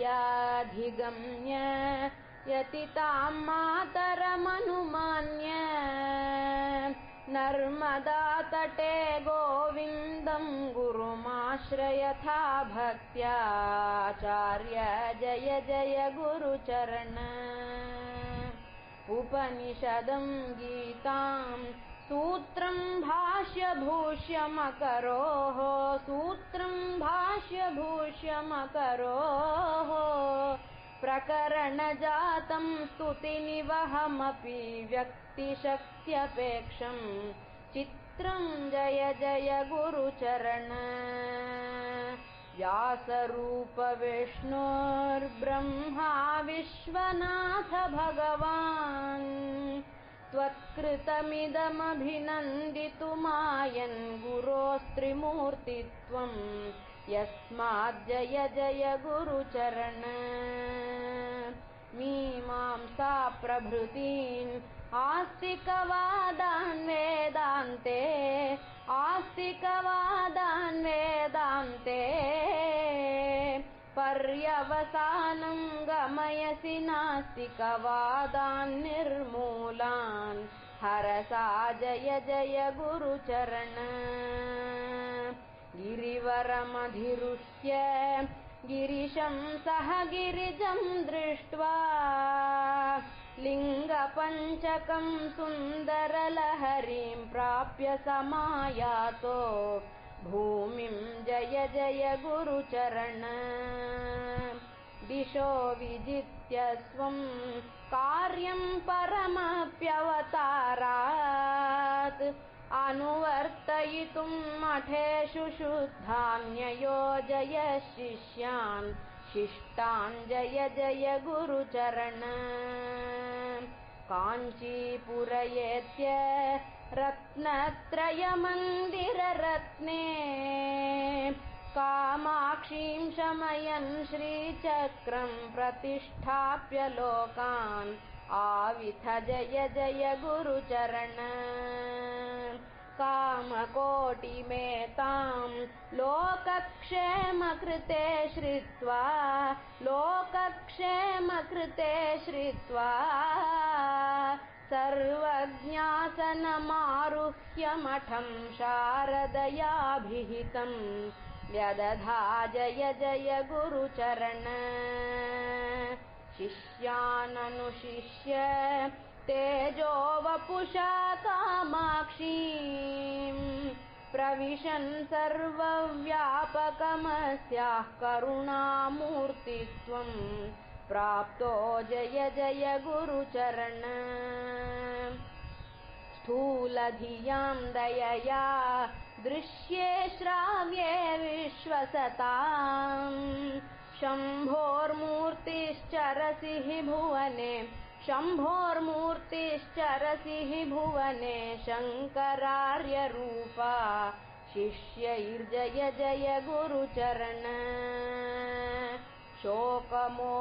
तस्याधिगम्य यतितां मातरमनुमान्य नर्मदातटे गोविन्दं गुरुमाश्रयथा भक्त्याचार्य जय जय गुरुचरण उपनिषदं गीतां सूत्रं भाष्यभूष्यमकरोः प्रकरणजातं स्तुतिनिवहमपि व्यक्तिशक्त्यपेक्षं चित्रं जय जय गुरुचरण व्यासरूप विष्णोर्ब्रह्मा विश्वनाथ भगवान् त्वत्कृतमिदमभिनन्दितुमायन् गुरोस्त्रिमूर्तित्वं यस्माज्जय जय गुरुचरण मीमांसा प्रभृतीन् आस्तिकवादान् वेदान्ते पर्यवसानं गमयसि नास्तिकवादान् निर्मूलान् हरसा जय जय गुरुचरण गिरिवरमधिरुह्य गिरिशं सह गिरिजं दृष्ट्वा लिङ्गपञ्चकं सुन्दरलहरीं प्राप्य समायातो भूमिं जय जय गुरुचरण दिशो विजित्य स्वं कार्यं परमप्यवतारात् अनुवर्तयितुं मठेषु शुद्धान्ययोजय शिष्यान् शिष्टान् जय जय गुरुचरण काञ्चीपुरयेत्य रत्नत्रयमन्दिररत्ने कामाक्षीं शमयन् श्रीचक्रं प्रतिष्ठाप्य लोकान् आविथ जय जय गुरुचरण कामकोटिमेतां लोकक्षेमकृते श्रित्वा सर्वज्ञासनमारुह्य मठं शारदयाभिहितं व्यदधा जय जय गुरुचरण शिष्याननुशिष्य तेजो वपुषा कामाक्षीं प्रविशन् सर्वव्यापकमस्याः करुणामूर्तित्वं प्राप्तो जय जय गुरुचरण स्थूलधियां दयया दृश्ये श्राव्ये विश्वसताम् शम्भोर्मूर्तिश्चरसि हि भुवने शङ्करार्यरूपा शिष्यैर्जय जय गुरुचरण शोकमोहभयगान्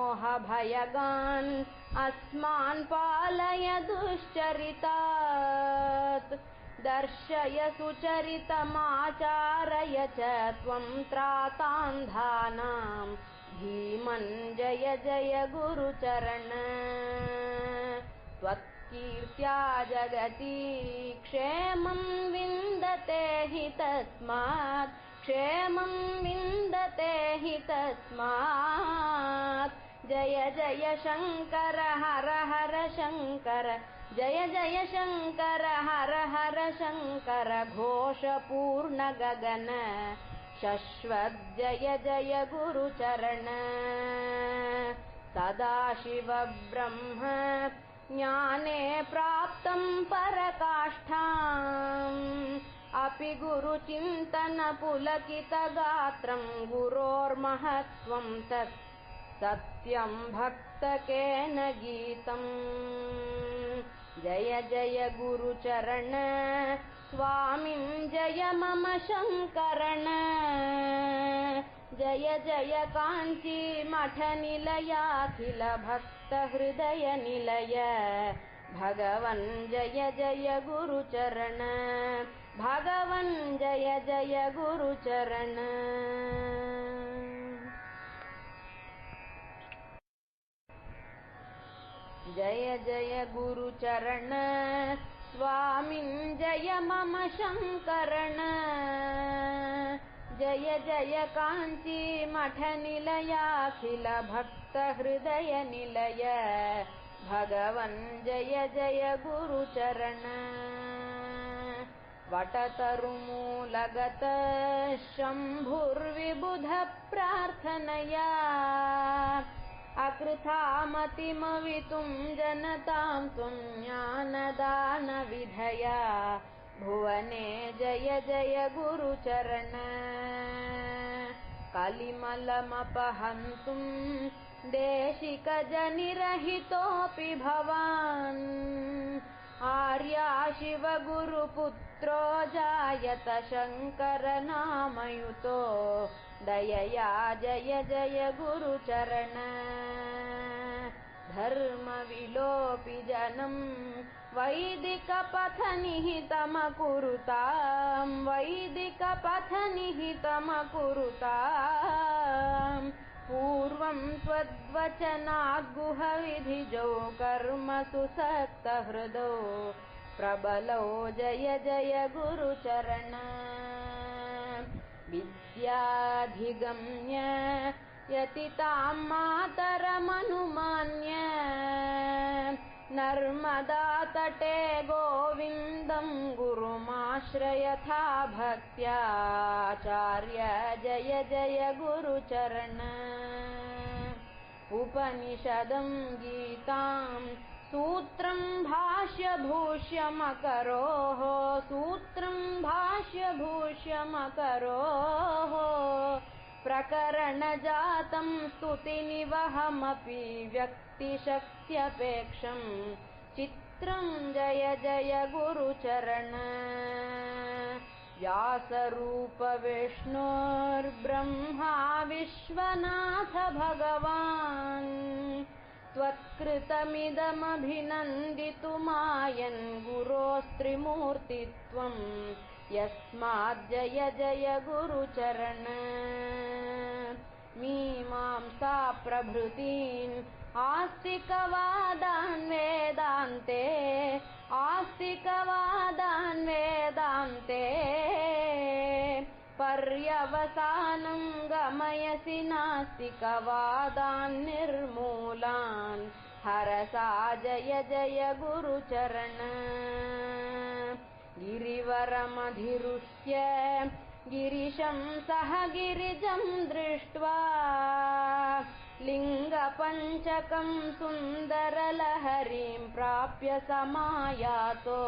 अस्मान् पालय दुश्चरितात् दर्शय सुचरितमाचारय च त्वं त्रातान्धानां धीमन् जय जय गुरुचरण त्वत्कीर्त्या जगति क्षेमं विन्दते हि तस्मात् जय जय शङ्कर हर हर शङ्कर जय जय शङ्कर हर हर शङ्कर घोषपूर्ण गगन शश्वत् जय जय गुरुचरण सदाशिव ब्रह्म ज्ञाने प्राप्तं पराकाष्ठाम् अपि गुरुचिन्तनपुलकितगात्रं गुरोर्महत्त्वं तत् सत्यं भक्तकेन गीतम् जय जय गुरुचरण स्वामिन् जय मम शङ्करण जय जय काञ्ची मठनिलयाखिल भक्तहृदय निलय भगवन् जय जय गुरुचरण भगवन् जय जय गुरुचरण जय जय गुरुचरण स्वामिन् जय मम शङ्करण जय जय काञ्ची मठनिलयाखिल भक्तहृदय निलय भगवन् जय जय गुरुचरण वटतरुमूलगत शम्भुर्विबुध प्रार्थनया अकृथामतिमवितुं जनतां तुज्ञानदानविधया भुवने जय जय गुरुचरण कलिमलमपहन्तुं देशिकजनिरहितोऽपि भवान् आर्या शिवगुरुपुत्रो जायत शङ्करनामयुतो दयया जय जय गुरुचरण धर्मविलोपि जनं वैदिकपथनिहितमकुरुतां पूर्वं त्वद्वचनाद्गुहविधिजो कर्मसु सक्तहृदो प्रबलो जय जय गुरुचरण विद्याधिगम्य यतितां मातरमनुमान्य नर्मदातटे गोविन्दं गुरुमाश्रयथा भक्त्याचार्य जय जय गुरुचरण उपनिषदं गीतां सूत्रं भाष्यभूष्यमकरोः प्रकरणजातं स्तुतिनिवहमपि व्यक्तिशक्त्यपेक्षं चित्रं जय जय गुरुचरण व्यासरूप विष्णोर्ब्रह्मा विश्वनाथ भगवान् त्वत्कृतमिदमभिनन्दितुमायन् गुरोस्त्रिमूर्तित्वं यस्माज्जय जय गुरुचरण मीमांसा प्रभृतीन् आस्तिकवादान् वेदान्ते पर्यवसानं गमयसि नास्तिकवादान् निर्मूलान् हरसा जय जय गुरुचरण गिरिवरमधिरुह्य गिरिशं सह गिरिजं दृष्ट्वा लिङ्गपञ्चकं सुन्दरलहरीं प्राप्य समायातो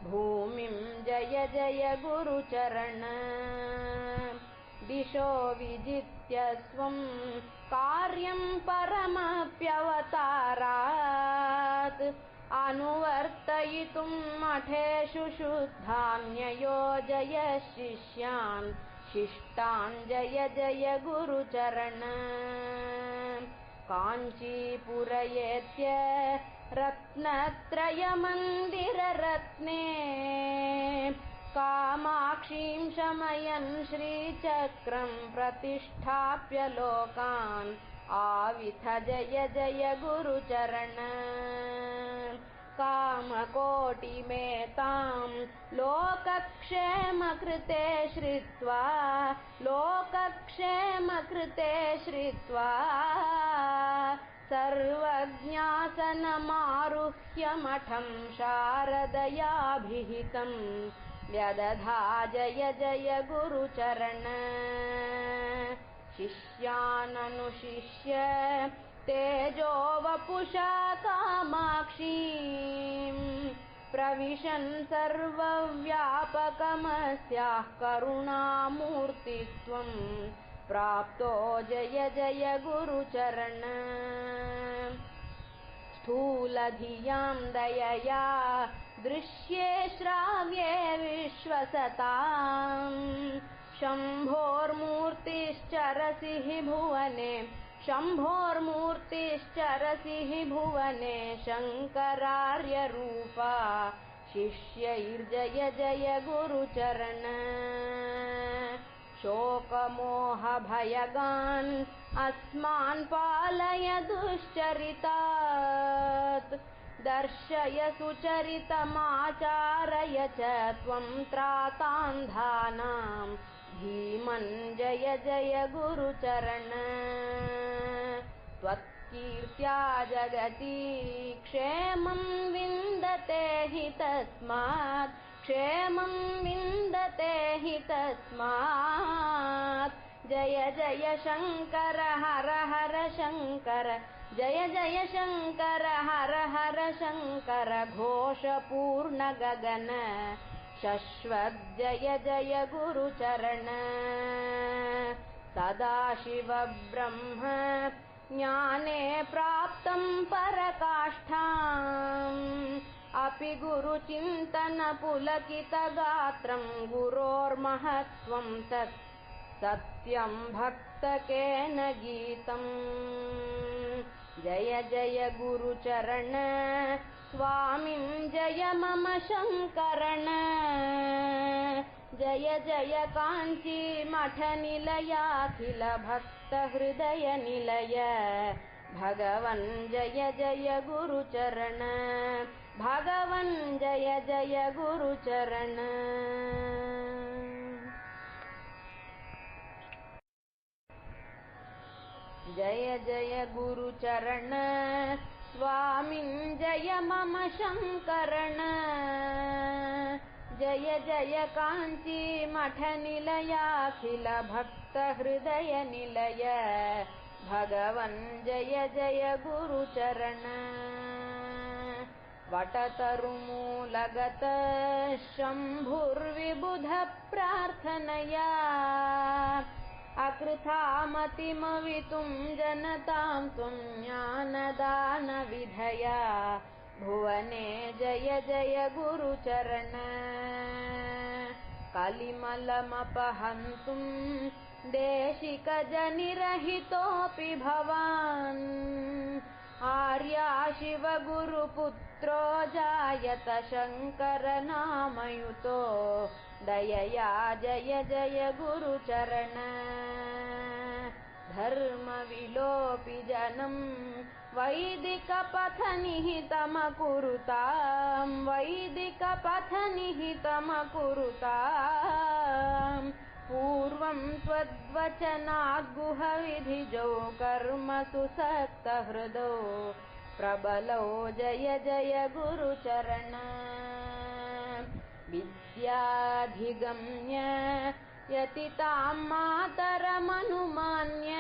भूमिं जय जय गुरुचरण दिशो विजित्य स्वं कार्यं परमप्यवतारात् अनुवर्तयितुं मठेषु शुद्धान्ययोजय शिष्यान् शिष्टान् जय जय गुरुचरण काञ्चीपुरयेत्य रत्नत्रयमन्दिररत्ने कामाक्षीं शमयन् श्रीचक्रं प्रतिष्ठाप्य लोकान् आविथ जय जय गुरुचरण कामकोटिमेतां लोकक्षेमकृते श्रित्वा सर्वज्ञासनमारुह्य मठं शारदयाभिहितं व्यदधा जय जय गुरुचरण शिष्याननुशिष्य तेजो वपुषा कामाक्षीं प्रविशन् सर्वव्यापकमस्याः करुणामूर्तित्वं प्राप्तो जय जय गुरुचरण स्थूलधियां दयया दृश्ये श्राव्ये विश्वसताम् शम्भोर्मूर्तिश्चरसि हि भुवने शङ्करार्यरूपा शिष्यैर्जय जय गुरुचरण शोकमोहभयगान् अस्मान् पालय दुश्चरितात् दर्शय सुचरितमाचारय च त्वं त्रातान्धानां धीमन् जय जय गुरुचरण त्वत्कीर्त्या जगति क्षेमं विन्दते हि तस्मात् क्षेमं विन्दते हि तस्मात् जय जय शङ्कर हर हर शङ्कर जय जय शङ्कर हर हर शङ्कर घोषपूर्ण गगन शश्वत् जय जय गुरुचरण सदाशिव ब्रह्म ज्ञाने प्राप्तं पराकाष्ठाम् अपि गुरुचिन्तन पुलकितगात्रं गुरोर्महत्त्वं तत् सत्यं भक्तकेन गीतम् जय जय गुरुचरण स्वामिन् जय मम शङ्करण जय जय काञ्ची मठनिलयाखिल भक्तहृदय निलय भगवन् जय जय गुरुचरण भगवन् जय जय गुरुचरण जय जय गुरुचरण स्वामिन् जय मम शङ्करण जय जय काञ्ची मठनिलयाखिल भक्तहृदय निलय भगवन् जय जय गुरुचरण वटतरुमूलगत शम्भुर्विबुध प्रार्थनया अकृथामतिमवितुं जनतां त्वं ज्ञानदानविधया भुवने जय जय गुरुचरण कलिमलमपहन्तुं देशिकजनिरहितोऽपि भवान् आर्या शिवगुरुपुत्रो जायत शङ्करनामयुतो दयया जय जय गुरुचरण धर्मविलोपि जनम् वैदिकपथनिहितमकुरुताम् वैदिकपथनिहितमकुरुताम् पूर्वं त्वद्वचनाद्गुहविधिजो कर्मसु सक्तहृदो प्रबलो जय जय गुरुचरण विद्याधिगम्य यतितां मातरमनुमान्य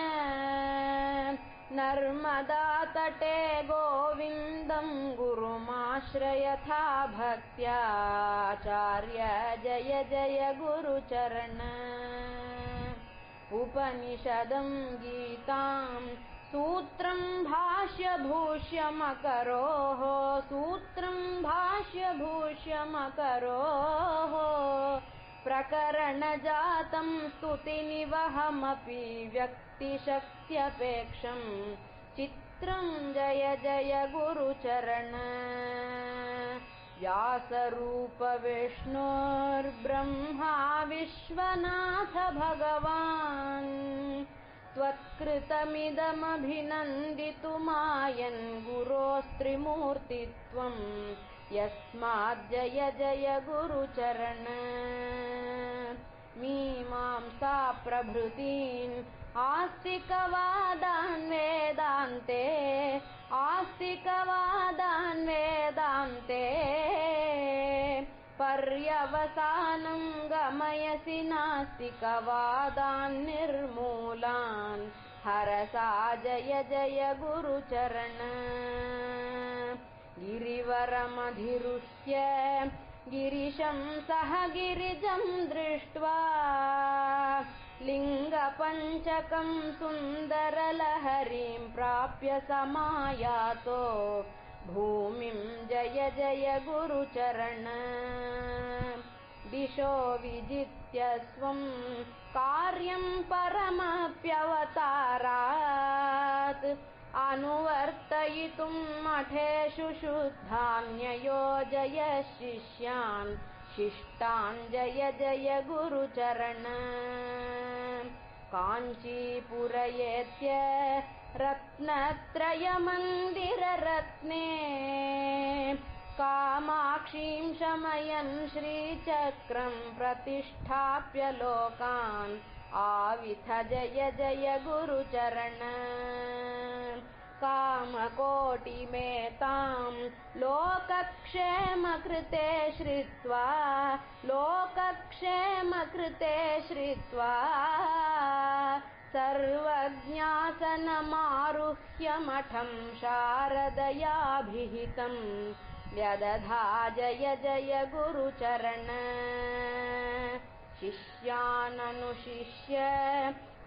नर्मदातटे गोविन्दं गुरुमाश्रयथा भक्त्याचार्य जय जय गुरुचरण उपनिषदं गीतां सूत्रं भाष्यभूष्यमकरोः सूत्रं भाष्यभूष्यमकरोः प्रकरणजातं स्तुतिनिवहमपि व्यक्तिशक्त्यपेक्षं चित्रं जय जय गुरुचरण व्यासरूप विष्णोर्ब्रह्मा विश्वनाथ भगवान् त्वत्कृतमिदमभिनन्दितुमायन् गुरोस्त्रिमूर्तित्वं यस्मात् जय जय गुरुचरण मीमांसा प्रभृतीन् आस्तिकवादान् वेदान्ते आस्तिकवादान् वेदान्ते पर्यवसानं गमयसि नास्तिकवादान् निर्मूलान् हरसा जय जय गुरुचरण गिरिवरमधिरुह्य गिरिशं सह गिरिजं दृष्ट्वा लिङ्गपञ्चकं सुन्दरलहरीं प्राप्य समायातो भूमिं जय जय गुरुचरण दिशो विजित्य स्वं कार्यं परमप्यवतारात् अनुवर्तयितुं मठेषु शुद्धान्ययोजय शिष्यान् शिष्टान् जय जय गुरुचरण काञ्चीपुरयेत्य रत्नत्रयमन्दिररत्ने कामाक्षीं शमयन् श्रीचक्रं प्रतिष्ठाप्य लोकान् आविथ जय जय गुरुचरण कामकोटिमेतां लोकक्षेमकृते श्रित्वा सर्वज्ञासनमारुह्य मठं शारदयाभिहितं व्यदधा जय जय गुरुचरण शिष्याननुशिष्य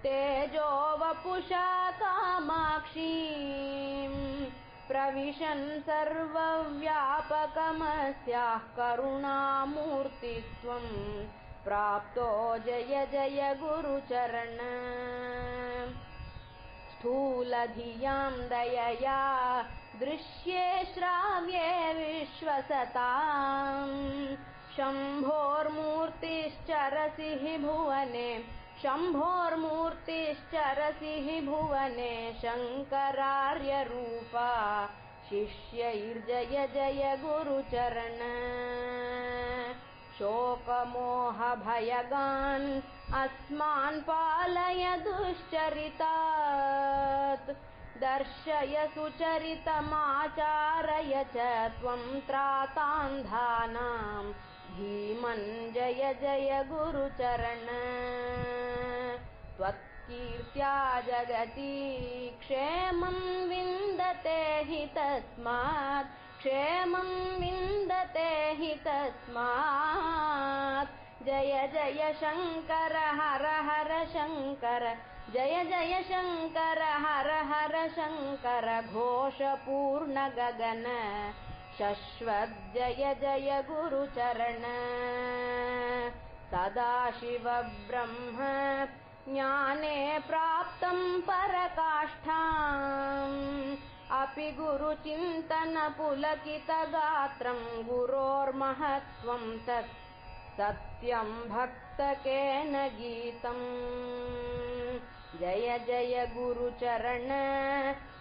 तेजोवपुषा कामाक्षीं प्रविशन् सर्वव्यापकमस्याः करुणामूर्तित्वं प्राप्तो जय जय गुरुचरण स्थूलधियां दयया दृश्ये श्राव्ये विश्वसताम् शम्भोर्मूर्तिश्चरसि हि भुवने शङ्करार्यरूपा शिष्यैर्जय जय गुरुचरण शोकमोहभयगान् अस्मान् पालय दुश्चरितात् दर्शय सुचरितमाचारय च त्वं त्रातान्धानां धीमन् जय जय गुरुचरण त्वत्कीर्त्या जगति क्षेमं विन्दते हि तस्मात् जय जय शङ्कर हर हर शङ्कर जय जय शङ्कर हर हर शङ्कर घोषपूर्ण गगन शश्वत् जय जय गुरुचरण सदाशिव ब्रह्म ज्ञाने प्राप्तं पराकाष्ठाम् अपि गुरुचिन्तन पुलकितगात्रं गुरोर्महत्त्वं तत् सत्यं भक्तकेन गीतम् जय जय गुरुचरण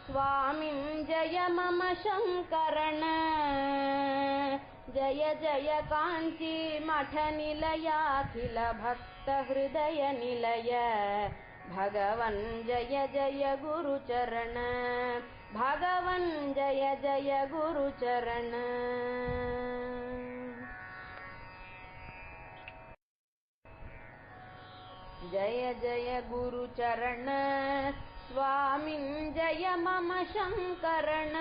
स्वामिन् जय मम शङ्करण जय जय काञ्ची मठनिलयाखिल भक्तहृदय निलय भगवन् जय जय गुरुचरण भगवन् जय जय गुरुचरण जय जय गुरुचरण स्वामिन् जय मम शङ्करण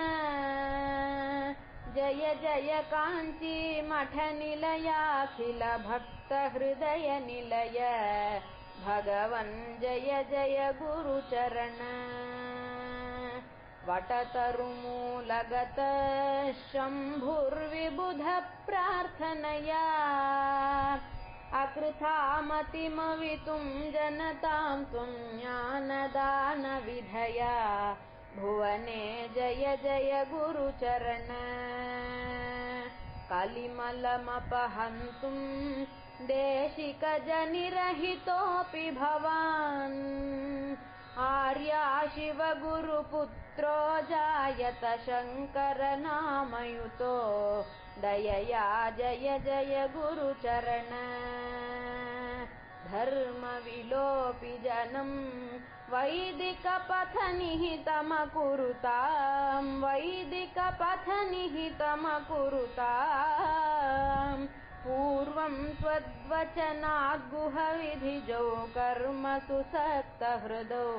जय जय काञ्ची मठनिलयाखिल भक्तहृदय निलय भगवन् जय जय गुरुचरण वटतरुमूलगत शम्भुर्विबुध प्रार्थनया अकृथामतिमवितुं जनतां त्वं ज्ञानदानविधया भुवने जय जय गुरुचरण कलिमलमपहन्तुं देशिकजनिरहितोऽपि भवान् आर्या शिवगुरुपुत्रो जायत शङ्करनामयुतो दयया जय जय गुरुचरण धर्मविलोपि जनं वैदिकपथनिहितमकुरुताम् पूर्वं त्वद्वचनाद्गुहविधिजौ कर्मसु सक्तहृदौ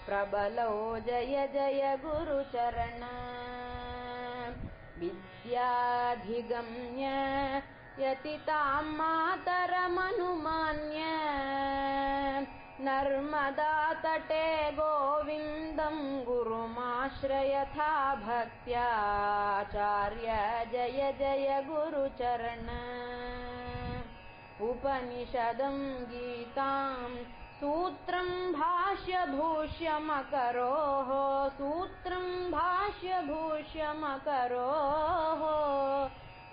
प्रबलौ जय जय गुरुचरण विद्याधिगम्य यतितां मातरमनुमान्य नर्मदातटे गोविन्दं गुरुमाश्रयथा भक्त्याचार्य जय जय गुरुचरण उपनिषदं गीतां सूत्रं भाष्यभूष्यमकरोः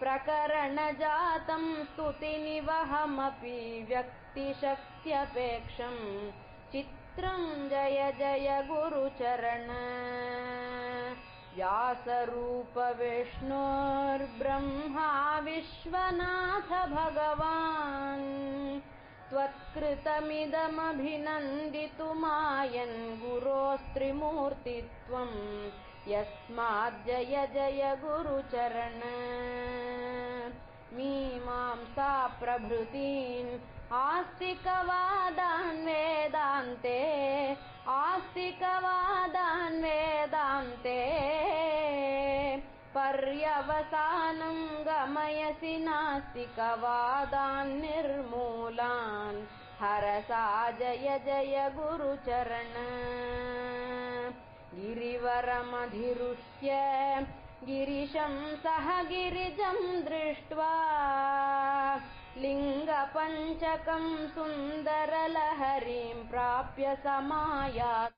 प्रकरणजातं स्तुतिनिवहमपि व्यक्तिशक्त्यपेक्षम् चित्रं जय जय गुरुचरण व्यासरूप विष्णोर्ब्रह्मा विश्वनाथ भगवान् त्वत्कृतमिदमभिनन्दितुमायन् गुरोस्त्रिमूर्तित्वं यस्मात् जय जय गुरुचरण मीमांसा प्रभृतीन् आस्तिकवादान् वेदान्ते पर्यवसानं गमयसि नास्तिकवादान् निर्मूलान् हरसा जय जय गुरुचरण गिरिवरमधिरुह्य गिरिशं सह गिरिजं दृष्ट्वा लिङ्गपञ्चकं सुन्दरलहरीं प्राप्य समायात्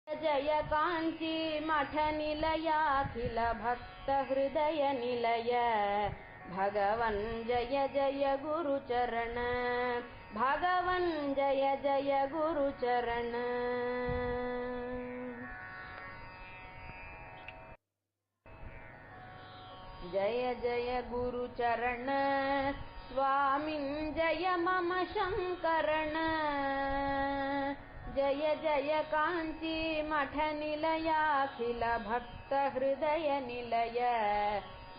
जय काञ्ची मठनिलयाखिल भक्तहृदयनिलय भगवन् जय जय गुरुचरण भगवन् जय जय गुरुचरण जय जय गुरुचरण स्वामिन् जय मम शङ्करण जय जय काञ्ची मठनिलयाखिल भक्तहृदयनिलय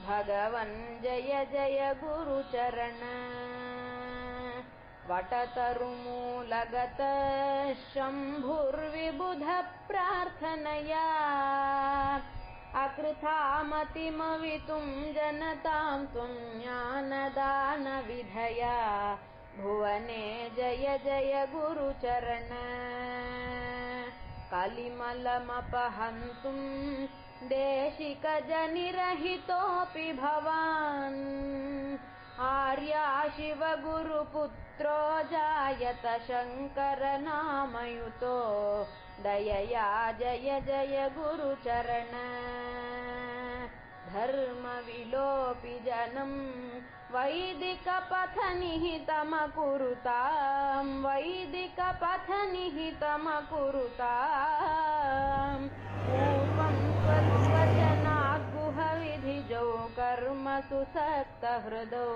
भगवन् जय जय गुरुचरण वटतरुमूलगत शम्भुर्विबुध प्रार्थनया अकृथामतिमवितुं जनतां त्वं ज्ञानदानविधया भुवने जय जय गुरुचरण कलिमलमपहन्तुं देशिकजनिरहितोऽपि भवान् आर्या शिवगुरुपुत्रो जायत शङ्करनामयुतो दयया जय जय गुरुचरण धर्मविलोपि जनं वैदिकपथनिहितमकुरुतां पूर्वं त्वद्वचनाद्गुहविधिजो कर्मसु सक्तहृदो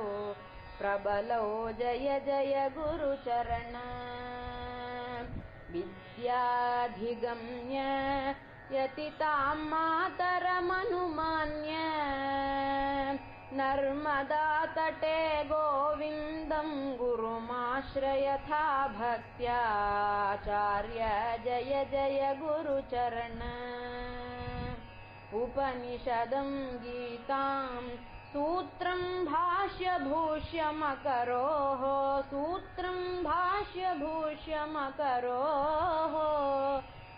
प्रबलौ जय जय गुरुचरण विद्याधिगम्य यतितां मातरमनुमान्य नर्मदातटे गोविन्दं गुरुमाश्रयथा भक्त्याचार्य जय जय गुरुचरण उपनिषदं गीतां सूत्रं भाष्यभूष्यमकरोः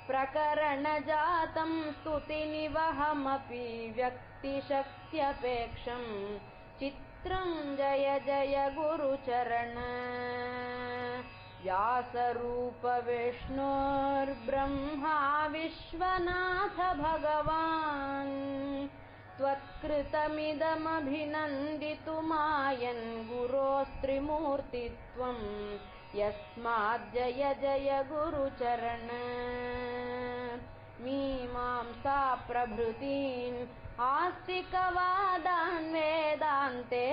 प्रकरणजातं स्तुतिनिवहमपि व्यक्तिशक्त्यपेक्षं चित्रं जय जय गुरुचरण व्यासरूप विष्णोर्ब्रह्मा विश्वनाथ भगवान् त्वत्कृतमिदमभिनन्दितुमायन् गुरोस्त्रिमूर्तित्वं यस्माज्जय जय गुरुचरण मीमांसा प्रभृतीन् आस्तिकवादान् वेदान्ते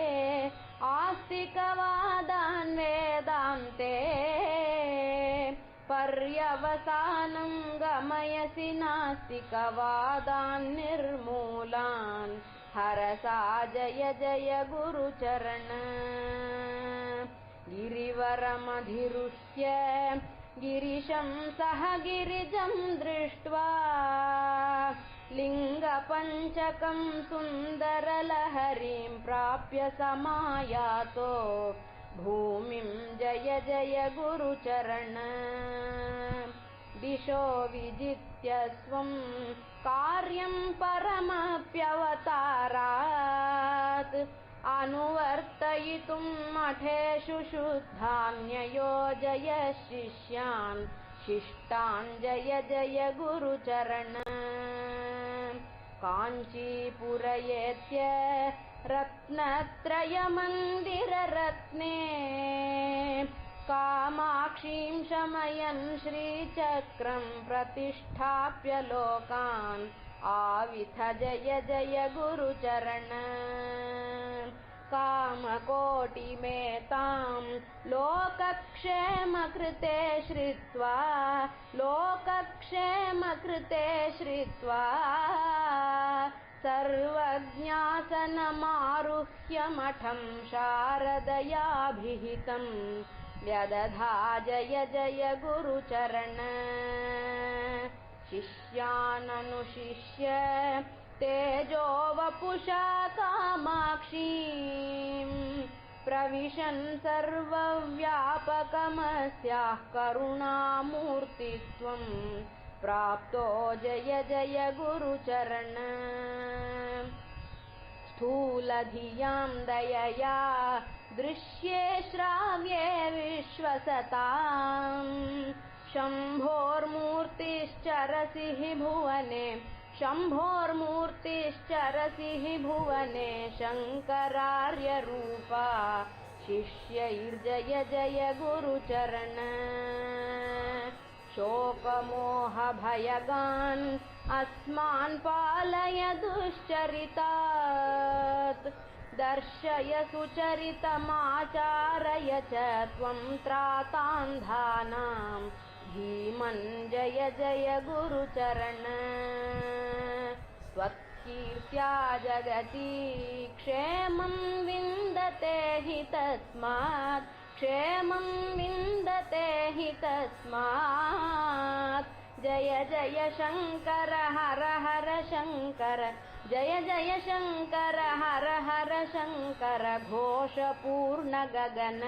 पर्यवसानं गमयसि नास्तिकवादान् निर्मूलान् हरसा जय जय गुरुचरण गिरिवरमधिरुह्य गिरिशं सह गिरिजं दृष्ट्वा लिङ्गपञ्चकं सुन्दरलहरीं प्राप्य समायातो भूमिं जय जय गुरुचरण दिशो विजित्य स्वं कार्यं परमप्यवतारात् अनुवर्तयितुं मठेषु शुद्धान् न्ययोजय शिष्यान् शिष्टान् जय जय गुरुचरण काञ्चीपुरयेत्य रत्नत्रयमन्दिररत्ने कामाक्षीं शमयन् श्रीचक्रं प्रतिष्ठाप्य लोकान् आविथ जय जय गुरुचरण कामकोटिमेतां लोकक्षेमकृते श्रित्वा सर्वज्ञासनमारुह्य मठं शारदयाभिहितं व्यदधा जय जय गुरुचरण शिष्याननुशिष्य तेजो वपुषा कामाक्षीं प्रविशन् सर्वव्यापकमस्याः करुणामूर्तित्वं प्राप्तो जय जय गुरुचरण स्थूलधियां दयया दृश्ये श्राव्ये विश्वसताम् शम्भोर्मूर्तिश्चरसि हि भुवने शङ्करार्यरूपा शिष्यैर्जय जय गुरुचरण शोकमोहभयगान् अस्मान् पालय दुश्चरितात् दर्शय सुचरितमाचारय च त्वं त्रातान्धानां धीमन् जय जय गुरुचरण त्वत्कीर्त्या जगति क्षेमं विन्दते हि तस्मात् जय जय शङ्कर हर हर शङ्कर जय जय शङ्कर हर हर शङ्कर घोषपूर्ण गगन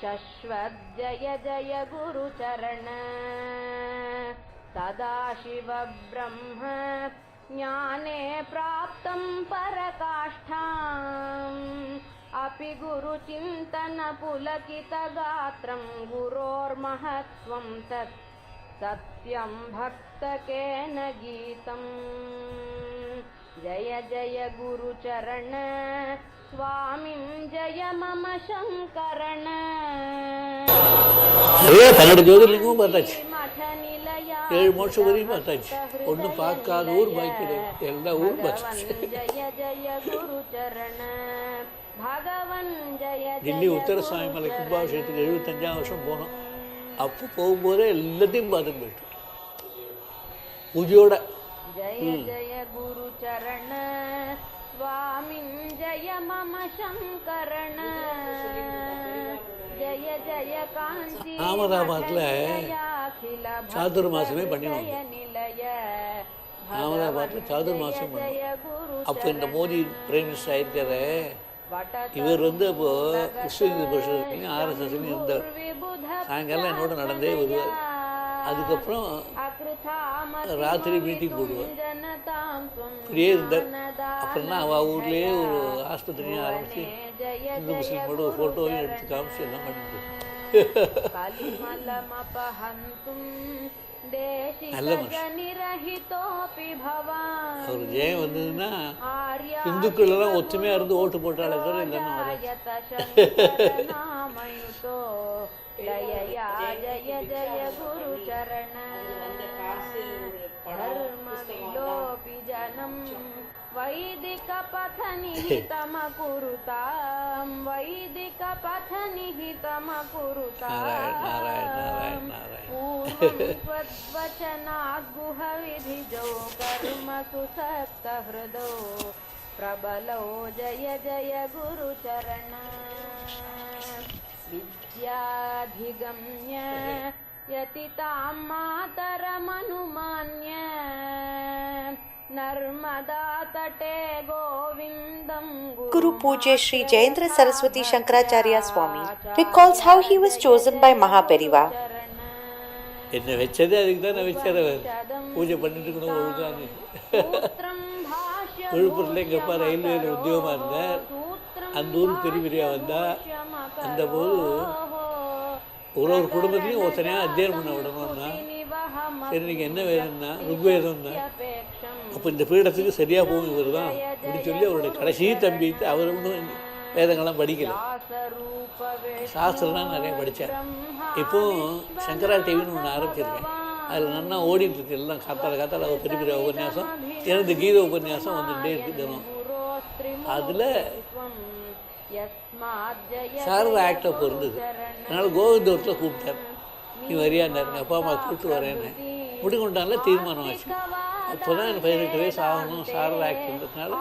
शश्वत् जय जय गुरुचरण सदाशिव ब्रह्म ज्ञाने प्राप्तं पराकाष्ठाम् अपि गुरुचिन्तन पुलकितगात्रं गुरोर्महत्त्वं तत् सत्यं भक्तकेन गीतम् जय जय गुरुचरण स्वामिं जय मम शङ्करण பன்னெண்டு ஜோதிர்லிங்கமும் பார்த்தாச்சு, 7 மோட்சம் வரையும் பார்த்தாச்சு. ஒன்றும் பார்க்காத ஊர் பாக்கி கிடையாது, எல்லா ஊரும் பார்த்தாச்சு. தில்லி உத்தரசாமி மலை கும்பாபிஷேகத்துக்கு 75ஆம் வருஷம் போனோம். அப்போ போகும்போதே எல்லாத்தையும் பார்த்துட்டு போயிட்டோம் பூஜையோட. जय जय गुरुचरण स्वामिं जय मम शङ्करण जय जय कांची அகமதாபாத்தில் சாதுர்மாசமே பண்ணிடுவாங்க. அகமதாபாத்தில் சாதுர்மாசம் பண்ணுவோம். அப்போ இந்த மோடி பிரைம் மினிஸ்டர் ஆயிருக்கார இவர் அப்போது கிறிஸ்டின் பரிஷத்துலையும் ஆர்எஸ்எஸ்லையும் இருந்தார். சாயங்காலம் என்னோட நடந்தே வருவார். அதுக்கப்புறம் ராத்திரி மீட்டிங் போடுவார். இப்படியே இருந்தார். அப்புறம் தான் அவள் ஊர்லேயே ஒரு ஆஸ்பத்திரியும் ஆரம்பித்து இந்து முஸ்லீமோட ஒரு ஃபோட்டோவையும் எடுத்து காமிச்சு எல்லாம் பண்ணிட்டு நல்ல மனுஷன். அவர் ஜெயம் வந்ததுன்னா இந்துக்கள் எல்லாம் ஒத்துமையாக இருந்து ஓட்டு போட்டாலே கூட இல்லைன்னா जय जय गुरुचरण धर्मविलोपि जनं वैदिकपथनिहितमकुरुतां पूर्वं त्वद्वचनाद्गुहविधिजो कर्मसु सक्तहृदो प्रबलो जय जय गुरुचरण विद्याधिगम्य यतितां मातरमनुमान्य नर्मदा तटे गोविन्दं Guru Pujya Sri Jayendra Saraswati Shankaracharya Swami recalls how he was chosen by Mahapariva. என்னை வச்சதே அதுக்கு தான் நான் வச்சார். பூஜை பண்ணிட்டு இருக்கணும் ஒழுங்காங்க. விழுப்புரத்தில் எங்கள் அப்பா ரயில்வேல உத்தியோகமாக இருந்தார். அந்த ஊருக்கு பெரிய வந்தால் அந்த போது ஒரு குடும்பத்துலேயும் ஒருத்தனையாக அத்தியானம் பண்ண விடணும்னா சரி நீங்கள் என்ன வேணும்னா ருக்வேதம்னா அப்போ இந்த பீடத்துக்கு சரியாக போகும் இவர் தான் அப்படின்னு சொல்லி அவருடைய கடைசி தம்பி அவர் ஒன்றும் வேதங்கள்லாம் படிக்கலை, சாஸ்திரம்லாம் நிறைய படித்தார். இப்போது சங்கரா டிவின்னு ஒன்று ஆரம்பிச்சிருக்கேன். அதில் நல்லா ஓடிட்டு இருக்கு. எல்லாம் காத்தால ஒரு பெரிய உபன்யாசம், எனது கீத உபன்யாசம் வந்துகிட்டே இருக்குது தினம். அதில் சாரதா ஆக்ட் அப்போ இருந்தது. அதனால் கோவிந்தபுரத்தில் கூப்பிட்டார். நீ வரியாண்டார், எங்கள் அப்பா அம்மா கூப்பிட்டு வரேன்னு முடிக்கொண்டால தீர்மானம் ஆச்சு. அப்போ தான் எனக்கு 18 வயசு ஆகணும். சாரதா ஆக்ட் இருந்ததுனால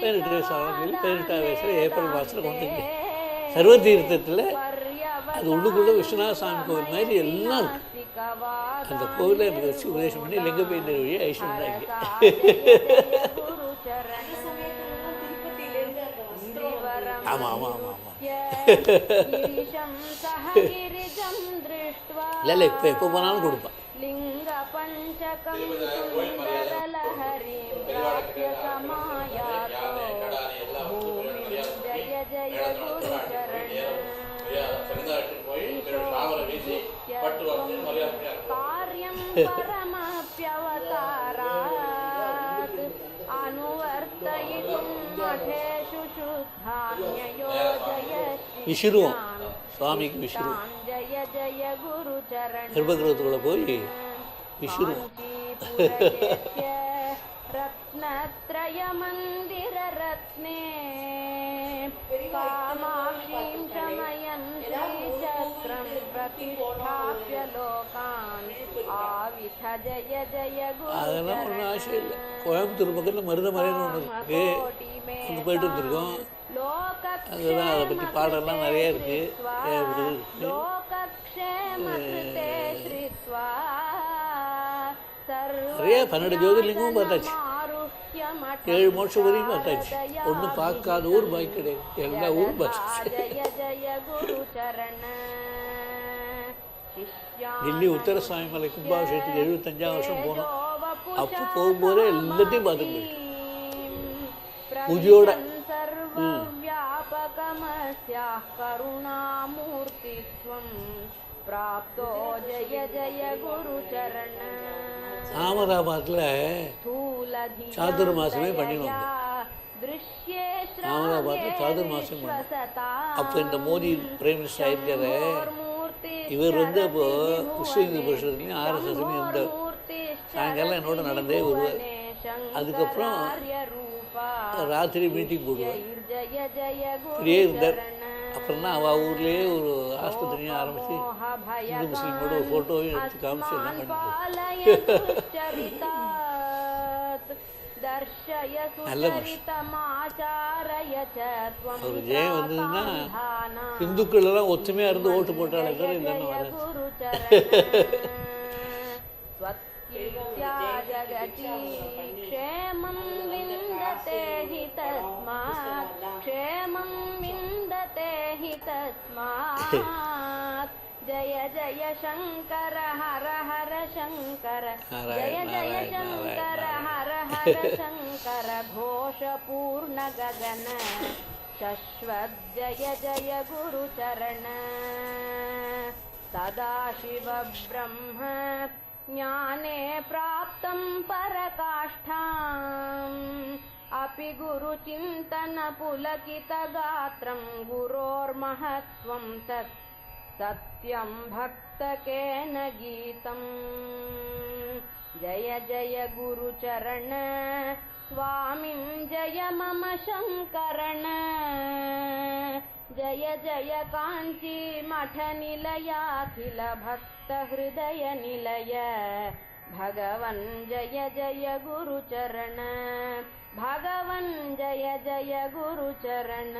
18 வயசு ஆகணும்னு சொல்லி 18ஆம் வயசில் ஏப்ரல் மாதத்தில் கொண்டு வந்து சர்வ தீர்த்தத்தில் அது உள்ளுக்குள்ளே விஸ்வநாத சாமி கோவில் மாதிரி எல்லாம் இருக்குது. அந்த கோவிலில் எனக்கு வச்சு உபதேசம் பண்ணி லிங்கப்பேந்தர் வழியாக ஐஸ்வர்யாங்க. ஆமாம் ஆமாம் ஆமாம் ஆமாம் இல்லை இப்போ எப்போ போனாலும் கொடுப்பான். लिंग पंचकं सुंदरलहरी प्राप्य समायातो भूमिं जय जय गुरुचरण कार्यं परमप्यवतारात् अनुवर्तयितुं मठेषु शुद्धान्ययोजय விசிறுவோம் சுவாமிக்கு விசிறுவோம். जय जय गुरुचरण கர்ப்பகிரகத்துக்குள்ள போய் விசிறுவோம். रत्नत्रय मंदिर रत्ने कामाक्षीं शमयन् श्रीचक्रं प्रतिष्ठाप्य लोकान् आविथ जय जय அதெல்லாம் ஒன்றும் ஆசை இல்லை. கோயம்புத்தூர் பக்கத்தில் மருதமலைன்னு ஒன்று இருக்குது, அங்கே போயிட்டு வந்துருக்கோம். அதுதான் அதை பற்றி பாடலாம் நிறைய இருக்குது. நிறைய 12 ஜோதிர்லிங்கமும் பார்த்தாச்சு, 7 மோட்சம் வரைக்கும் பார்த்தாச்சு. ஒன்றும் பார்க்காத ஊர் பாக்கி கிடையாது, எல்லா ஊரும் பார்த்தாச்சு. டெல்லி உத்தரசுவாமி மலை கும்பாபிஷேகத்துக்கு 75ஆம் வருஷம் போனோம். அப்போ போகும்போதே எல்லாத்தையும் பார்த்துட்டு போயிட்டோம் பூஜையோட. அகமதாபாத்தில் சாதுர்மாசமே பண்ணிடுவாங்க. அகமதாபாத்தில் சாதுர்மாசம் பண்ணுவோம். அப்போ இந்த மோடி பிரைம் மினிஸ்டர் ஆயிருக்காரு, இவர் அப்போ விஸ்வ இந்து பரிஷத்துலையும் ஆர்எஸ்எஸ்லையும் இருந்தார். சாயங்காலம் என்னோட நடந்தே வருவார். அதுக்கப்புறம் ராத்திரி மீட்டிங் போடுவார். இப்படியே இருந்தார். அப்புறம் தான் அவள் ஊர்லேயே ஒரு ஆஸ்பத்திரியும் ஆரம்பித்து இந்து முஸ்லீமோட ஒரு ஃபோட்டோவையும் எடுத்து காமிச்சு எல்லாம் பண்ணிட்டு நல்ல மனுஷன். அவர் ஜெயம் வந்ததுன்னா இந்துக்கள் எல்லாம் ஒத்துமையாக இருந்து ஓட்டு போட்டாலே கூட இல்லைன்னு வர जय जय शंकर हर हर शंकर जय जय शंकर हर हर शंकर घोष पूर्ण गगन शश्वत जय जय गुरु चरण सदाशिव ब्रह्म ज्ञाने प्राप्तं परकाष्ठाम् अपि गुरुचिन्तन पुलकित गात्रं गुरोर्महत्वं तत् सत्यं भक्तकेन गीतम् जय जय गुरुचरण स्वामिन् जय मम शङ्करण जय जय काञ्ची मठ निलयाखिल भक्त हृदय निलय भगवन् जय जय गुरुचरण भगवन् जय जय गुरुचरण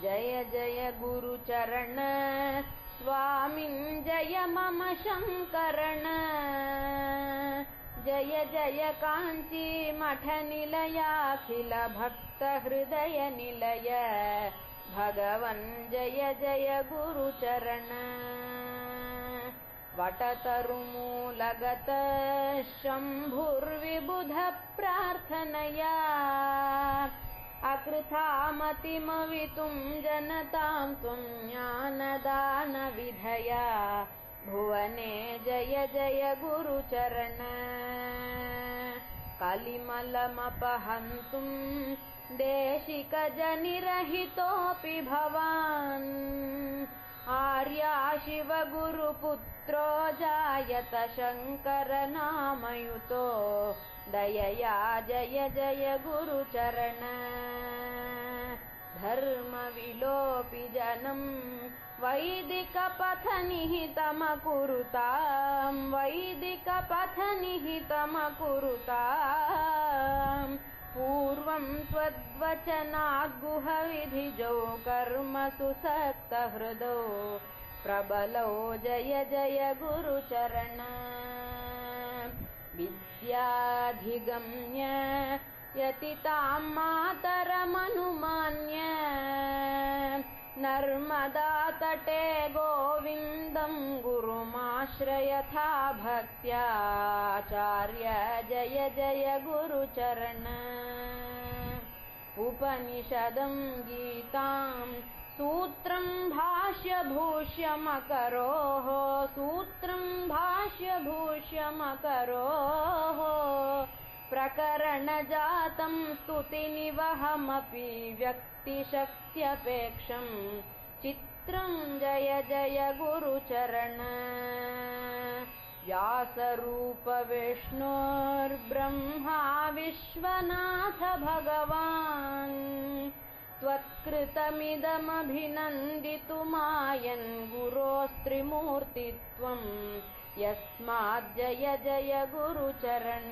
जय जय गुरुचरण स्वामिन् जय मम शङ्करण जय जय काञ्ची मठ निलयाखिल भक्त हृदय निलय भगवन् जय जय गुरुचरण वटतरुमूलगत शम्भुर्विबुध प्रार्थनया अकृथामतिमवितुं जनतां त्वं ज्ञानदानविधया भुवने जय जय गुरुचरण कलिमलमपहन्तुं देशिकजनिरहितोऽपि भवान् आर्या शिवगुरुपुत्रो जायत शङ्करनामयुतो दयया जय जय गुरुचरण धर्मविलोपि जनं वैदिकपथनिहितमकुरुतां वैदिकपथनिहितमकुरुतां पूर्वं त्वद्वचनाद्गुहविधिजौ कर्मसु सक्तहृदौ प्रबलौ जय जय गुरुचरण विद्याधिगम्य यतितां मातरमनुमान्य नर्मदातटे गोविन्दं गुरुमाश्रयथा भक्त्याचार्य जय जय गुरुचरण उपनिषदं गीतां सूत्रं भाष्यभूष्यमकरोः सूत्रं भाष्यभूष्यमकरोः प्रकरणजातं स्तुतिनिवहमपि व्यक्तिशक्त्यपेक्षं चित्रं जय जय गुरुचरण व्यासरूप विष्णोर्ब्रह्मा विश्वनाथ भगवान् त्वत्कृतमिदमभिनन्दितुमायन् गुरोस्त्रिमूर्तित्वं यस्मात् जय जय गुरुचरण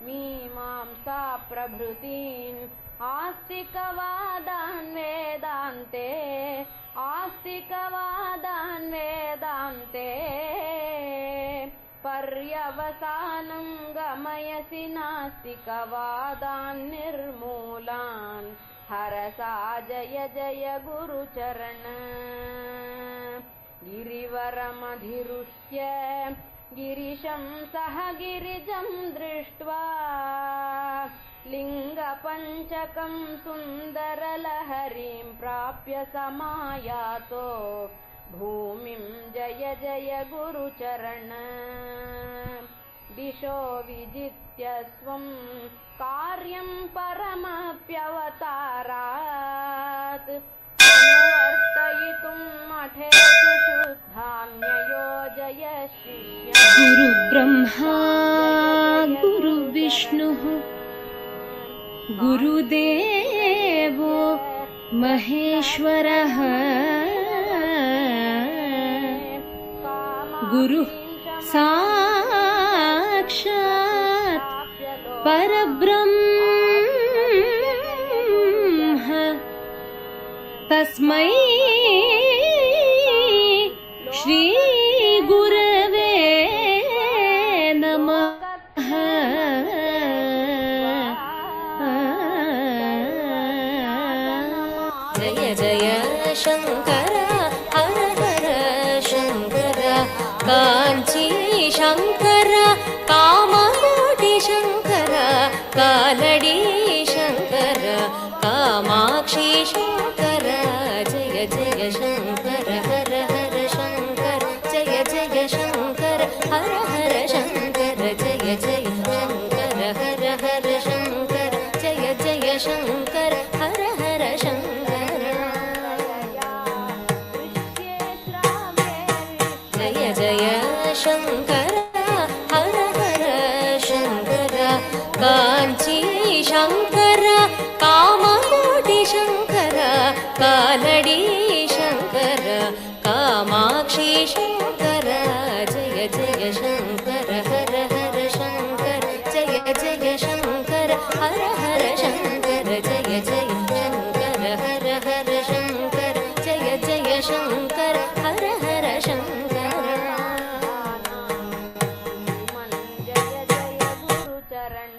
मीमांसा प्रभृतीन् आस्तिकवादान् वेदान्ते तात्विकवादान् वेदान्ते पर्यवसानं गमयसि नास्तिकवादान् निर्मूलान् हरसा जय जय गुरुचरण गिरिवरमधिरुह्य गिरिशं सह गिरिजं दृष्ट्वा लिङ्गपञ्चकं सुन्दरलहरीं प्राप्य समायातो भूमिं जय जय गुरुचरण दिशो विजित्य स्वं कार्यं परमप्यवतारात् अनुवर्तयितुं मठेषु शुद्धान्ययोजय श्रियं गुरुब्रह्मा गुरुविष्णुः गुरुदेवो महेश्वरः गुरुः साक्षात् परब्रह्म तस्मै श्री गुरवे नमः। जय जय शंकर हर हर शंकर कांची शंकर कामकोटि शंकर कालड़ी शंकर कामाक्षी शंकर जय जय शंकर हर हर शंकर जय जय शंकर हर हर शंकर जय जय शंकर हर हर शंकर जय जय शंकर हर हर शंकर जय जय शंकर हर हर शंकर कांची शंकर कामकोटि शंकर कालड़ी शंकर कामाक्षी शंकर जय जय शंकर हर हर शंकर जय जय शंकर हर हर शंकर जय जय शंकर हर हर शंकर जय जय शंकर हर हर शंकर जय जय गुरुचरण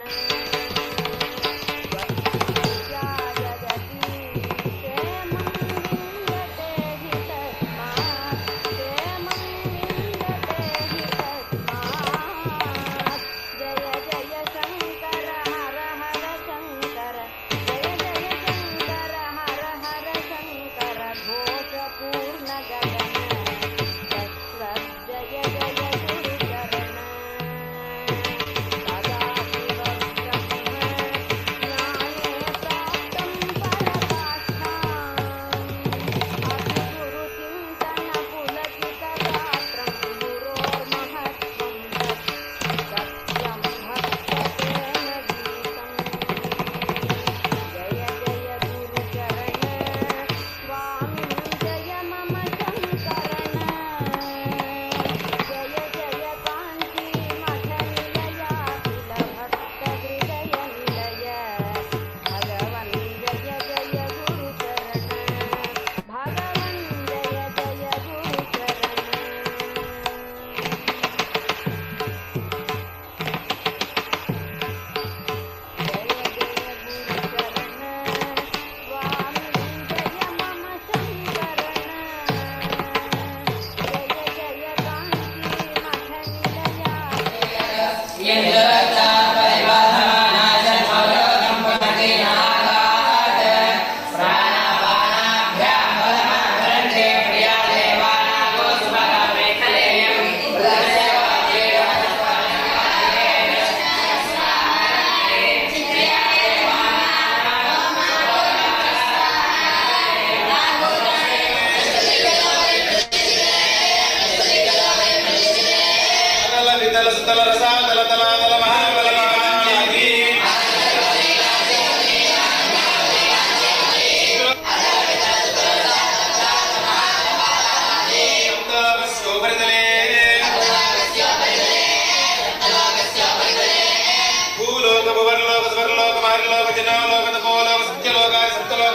सत्यलोक सप्तलोक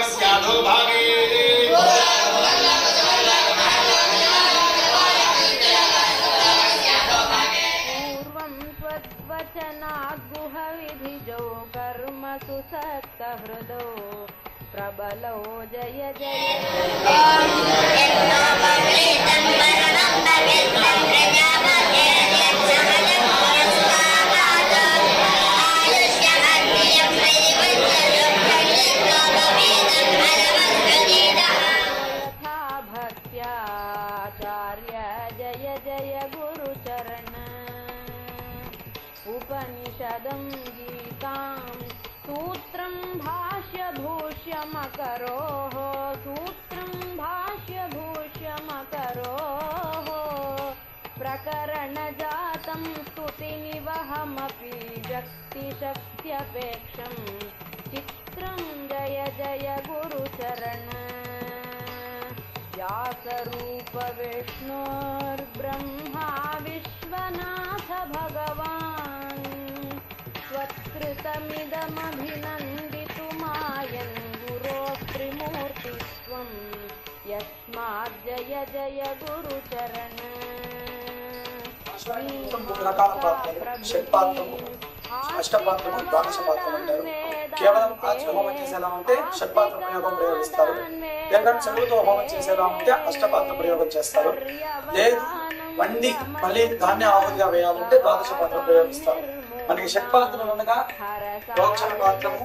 सप्तलोक भागे सहृदो प्रबलो जय जय यथा भक्त्याचार्य जय जय गुरुचरण उपनिषदं गीतां सूत्रं भाष्यभूष्यमकरोः सूत्रं भाष्यभूष्यमकरोः प्रकरणजातं स्तुतिनिवहमपि शक्तिशक्त्यपेक्षं चित्रं जय जय गुरुचरण व्यासरूपविष्णोर्ब्रह्मा विश्वनाथ भगवान् त्वत्कृतमिदमभिनन्दितुमायन् गुरोस्त्रिमूर्तित्वं यस्मात् जय जय गुरुचरण అష్టపాత్రము ద్వాదశ పాత్రం అంటారు. కేవలం ఆచరణ హోమం చేసేలా ఉంటే షట్పాత్ర ప్రయోగం ప్రయోగిస్తారు. లేదంటే చెరువుతో హోమం చేసేలా ఉంటే అష్టపాత్ర ప్రయోగం చేస్తారు. లేదు వండి మళ్ళీ ధాన్య ఆహుతిగా వేయాలంటే ద్వాదశ పాత్ర ప్రయోగిస్తారు. మనకి షట్పాత్రలు అనగా ప్రోక్షణ పాత్రము,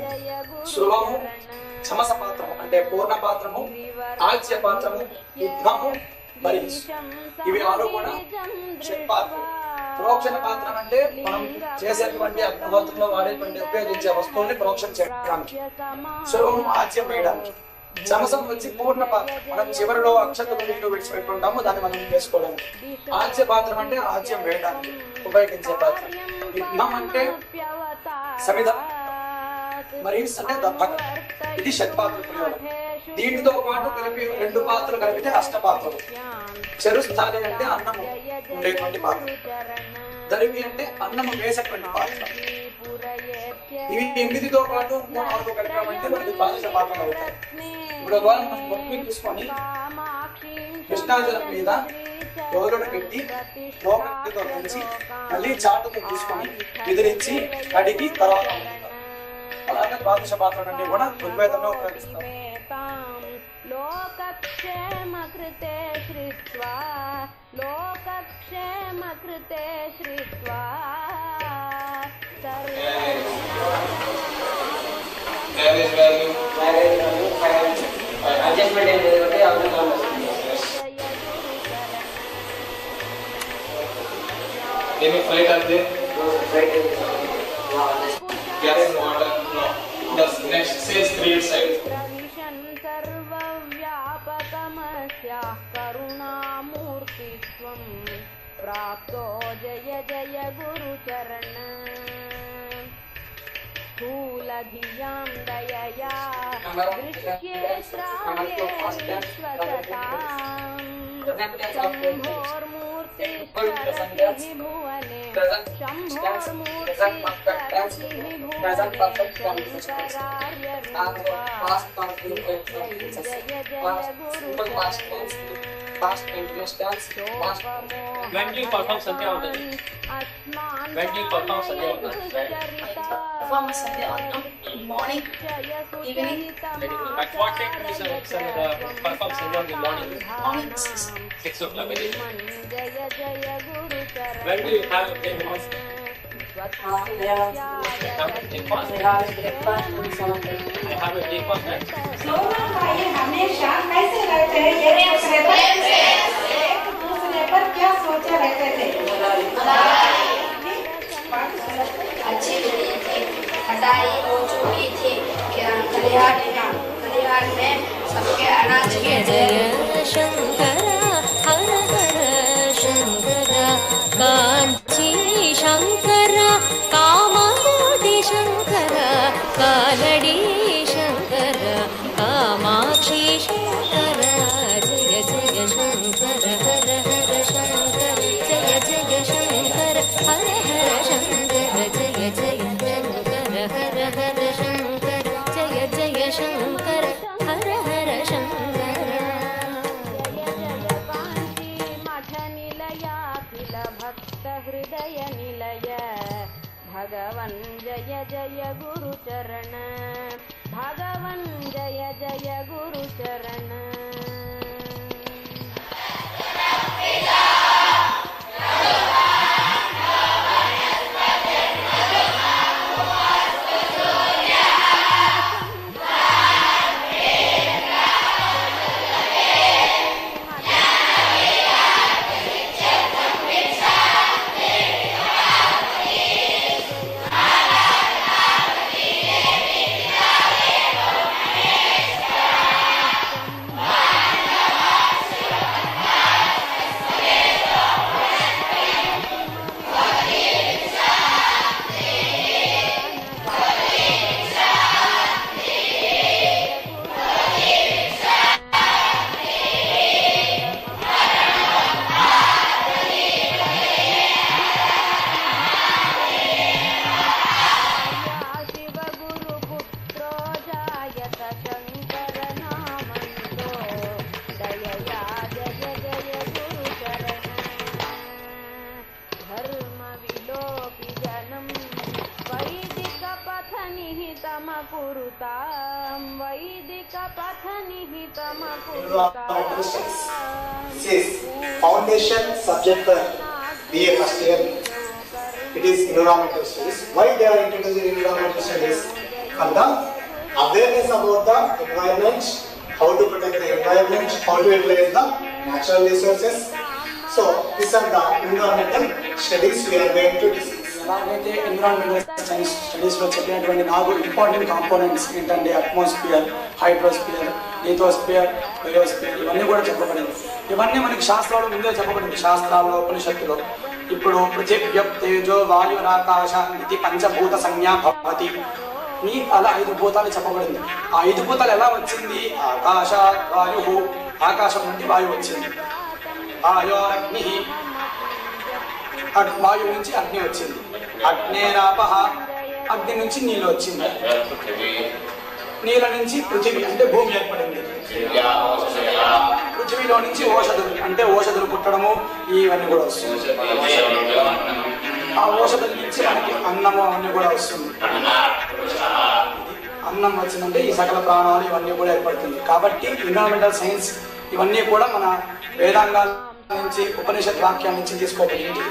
శృవము, సమస పాత్రము అంటే పూర్ణ పాత్రము, ఆజ్య పాత్రము, యుద్ధము మరియు ఇవి ఆరు కూడా షట్పాత్రలు. ప్రోక్షణ పాత్రం అంటే మనం చేసేటువంటి అగ్నిహోత్రంలో వాడేటువంటి ఉపయోగించే వస్తువుని ప్రోక్షణ చేయడానికి, శృవం ఆజ్యం వేయడానికి, సమసం వచ్చి పూర్ణ పాత్ర మనం చివరిలో అక్షతలు నీళ్లు విడిచిపెట్టుకుంటాము దాన్ని మనం వేసుకోవడానికి, ఆజ్య పాత్రం అంటే ఆజ్యం వేయడానికి ఉపయోగించే పాత్ర, యుద్ధం అంటే సమిధ మరియు అంటే దప్పక. ఇది షట్పాత్ర ప్రయోగం. దీనితో పాటు కలిపి రెండు పాత్రలు కలిపితే అష్టపాత్రలు. చెరు స్థాయి అంటే అన్నము ఉండేటువంటి పాత్ర, దరివి అంటే అన్నము వేసేటువంటి పాత్ర. ఇవి 8తో పాటు 4 కలిపామంటే మనకి ద్వాదశ పాత్రలు అవుతాయి. ఇప్పుడు ఒకవేళ మనం బొట్టు తీసుకొని కృష్ణాజలం మీద గోరును పెట్టి మోకటితో కలిసి మళ్ళీ చాటుతో తీసుకొని విదిరించి కడిగి తర్వాత అలాగే ద్వాదశ పాత్రలు అన్ని కూడా ఋగ్వేదంలో ఉపయోగిస్తాం. लोकक्षेम कृते श्रुत्वा लोकक्षेम कृते श्रुत्वा करुणामूर्तित्वं प्राप्तो जय जय गुरुचरण स्थूलधियां दयया दृश्ये श्राव्ये विश्वसताम् शम्भोर्मूर्तिस्तरतिः भुवने शम्भोर्मूर्तिस्तरतिः भुवने शङ्करार्यरूपा जय जय Gurucharan Past continuous dance, past when do you perform Sandhya when do you perform Sandhya perform Sandhya morning, evening. At what time do you perform Sandhya in the morning? Morning 6 o'clock. When do you have a breakfast? You have a breakfast, right? भाई हमेशा कैसे रहते हैं एक दूसरे पर क्या सोचे रहते थे? अच्छी थी, हटाई हो चुकी थी, खलिहान में सबके अनाज के जय शंकर हर हर शंकर कांची शंकर कामकोटि शंकर कालड़ी शंकर कामाक्षी शंकर जय जय शंकर हर हर शंकर जय जय शंकर हर हर शंकर जय जय शंकर हर हर शंकर जय जय शंकर हर हर शंकर हृदय निलय भगवन् जय जय गुरुचरण भगवन् जय जय Gurucharan This is foundation subject for BA first year. It is environmental studies. Why they are introducing environmental studies? For the awareness about the environment, how to protect the environment, how to utilize the natural resources. So these are the environmental studies we are going to discuss. ఎలాగైతే environmental science స్టడీస్లో చెప్పినటువంటి 4 important components ఏంటంటే atmosphere, hydrosphere, lithosphere, biosphere ఇవన్నీ కూడా చెప్పబడింది. ఇవన్నీ మనకి శాస్త్రాలు ముందే చెప్పబడింది, శాస్త్రాల్లో ఉపనిషత్తులో. ఇప్పుడు పృథివ్య తేజో వాయురాకాశ ఇది పంచభూత సంజ్ఞా భవతి. మీ అలా 5 భూతాలు చెప్పబడింది. ఆ 5 భూతాలు ఎలా వచ్చింది? ఆకాశ వాయు, ఆకాశం నుండి వాయువు వచ్చింది. ఆయోరగ్ని, వాయువు నుంచి అగ్ని వచ్చింది. అగ్నేరాపహ, అగ్ని నుంచి నీళ్ళు వచ్చింది. నీళ్ళ నుంచి పృథివీ అంటే భూమి ఏర్పడింది. పృథివీలో నుంచి ఓషధులు అంటే ఓషధులు పుట్టడము ఇవన్నీ కూడా వస్తుంది. ఆ ఓషధుల నుంచి మనకి అన్నము అవన్నీ కూడా వస్తుంది. అన్నం వచ్చిందంటే ఈ సకల ప్రాణాలు ఇవన్నీ కూడా ఏర్పడుతుంది. కాబట్టి ఎన్విరాన్మెంటల్ సైన్స్ ఇవన్నీ కూడా మన వేదాంగాల నుంచి ఉపనిషత్ వాక్యాల నుంచి తీసుకోబడింది.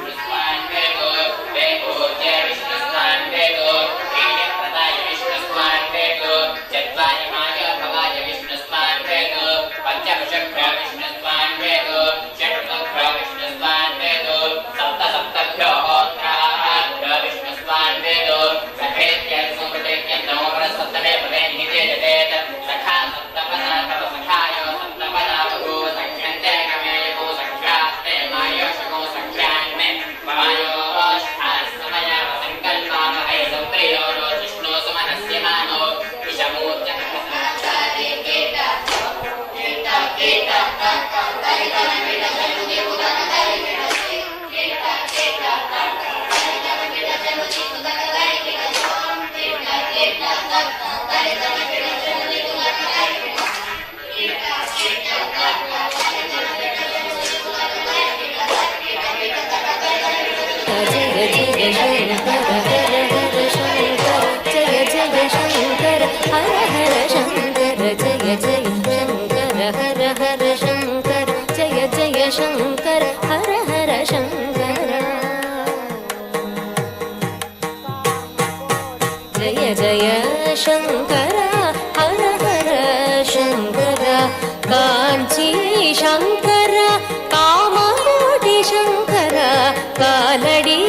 शंकर हर हर शंकर जय जय शंकर हर हर शंकर कांची शंकर कामकोटि शंकर कालड़ी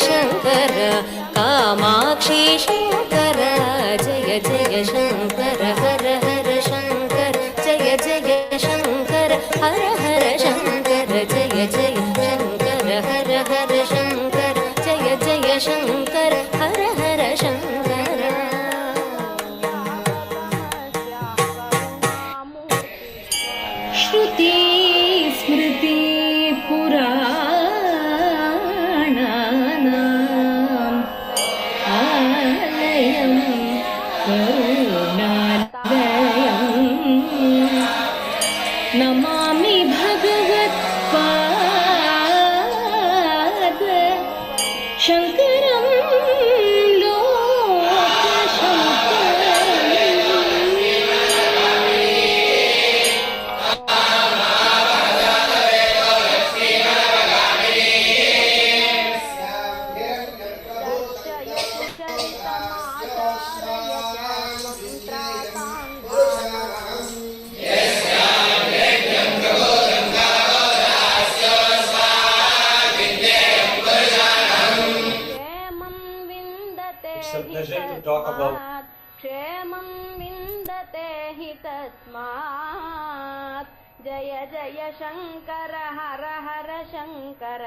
शंकर कामाक्षी शंकर जय जय शंकर हर हर शंकर जय जय शंकर हर हर शंकर जय जय शंकर हर हर शंकर जय जय शंकर हर हर शंकर श्रुति स्मृति पुराणानाम् आलयम् करुणालयम् नमामि भगवत्पाद शंकरं लोकशंकरम् talk about क्षेमं विन्दते हि तस्मात् जय जय शङ्कर हर हर शङ्कर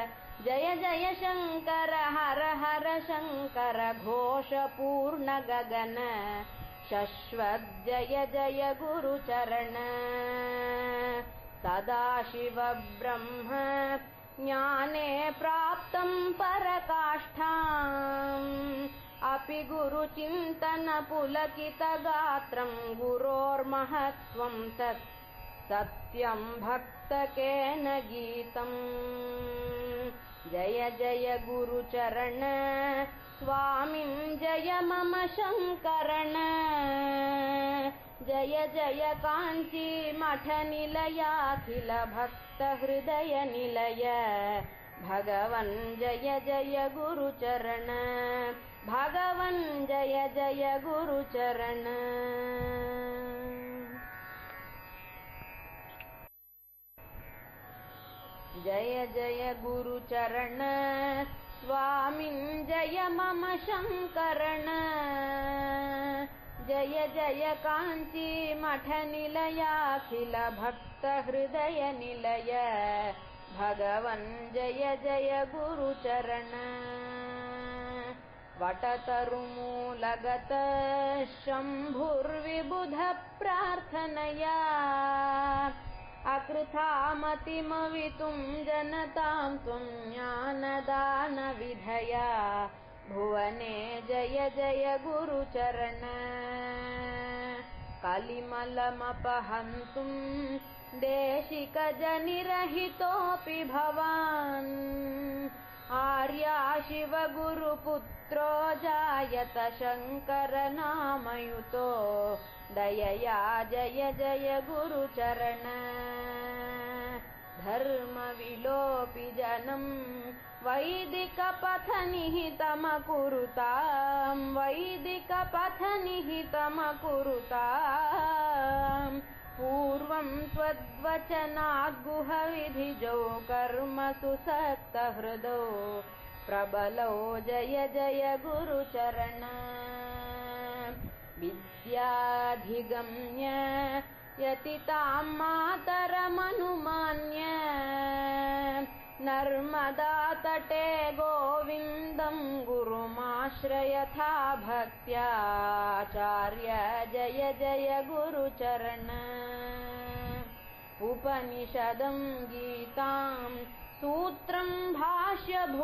जय जय शङ्कर हर हर शङ्कर घोषपूर्ण गगन शश्वत् जय जय गुरुचरण सदाशिव ब्रह्म ज्ञाने प्राप्तं पराकाष्ठाम् अपि गुरुचिन्तन पुलकितगात्रं गुरोर्महत्त्वं तत् सत्यं भक्तकेन गीतम् जय जय गुरुचरण स्वामिन् जय मम शङ्करण जय जय काञ्ची मठनिलयाखिल भक्तहृदय निलय भगवन् जय जय गुरुचरण भगवन् जय जय गुरुचरण जय जय गुरुचरण स्वामिन् जय मम शङ्करण जय जय काञ्ची मठनिलयाखिल भक्तहृदय निलय भगवन् जय जय गुरुचरण वटतरुमूलगत शम्भुर्विबुध प्रार्थनया अकृथामतिमवितुं जनतां त्वं ज्ञानदानविधया भुवने जय जय गुरुचरण कलिमलमपहन्तुं देशिकजनिरहितोऽपि भवान् आर्या शिवगुरुपुत्रो जायत शङ्करनामयुतो दयया जय जय गुरुचरण धर्मविलोपि जनं वैदिकपथनिहितमकुरुतां वैदिकपथनिहितमकुरुतां पूर्वं त्वद्वचनाद्गुहविधिजौ कर्मसु सक्तहृदौ प्रबलौ जय जय गुरुचरण विद्याधिगम्य यतितां मातरमनुमान्य नर्मदातटे गोविन्दं गुरुमाश्रयथा भक्त्याचार्य जय जय गुरुचरण उपनिषदं गीतां सूत्रं भाष्यभूष्यमकरोः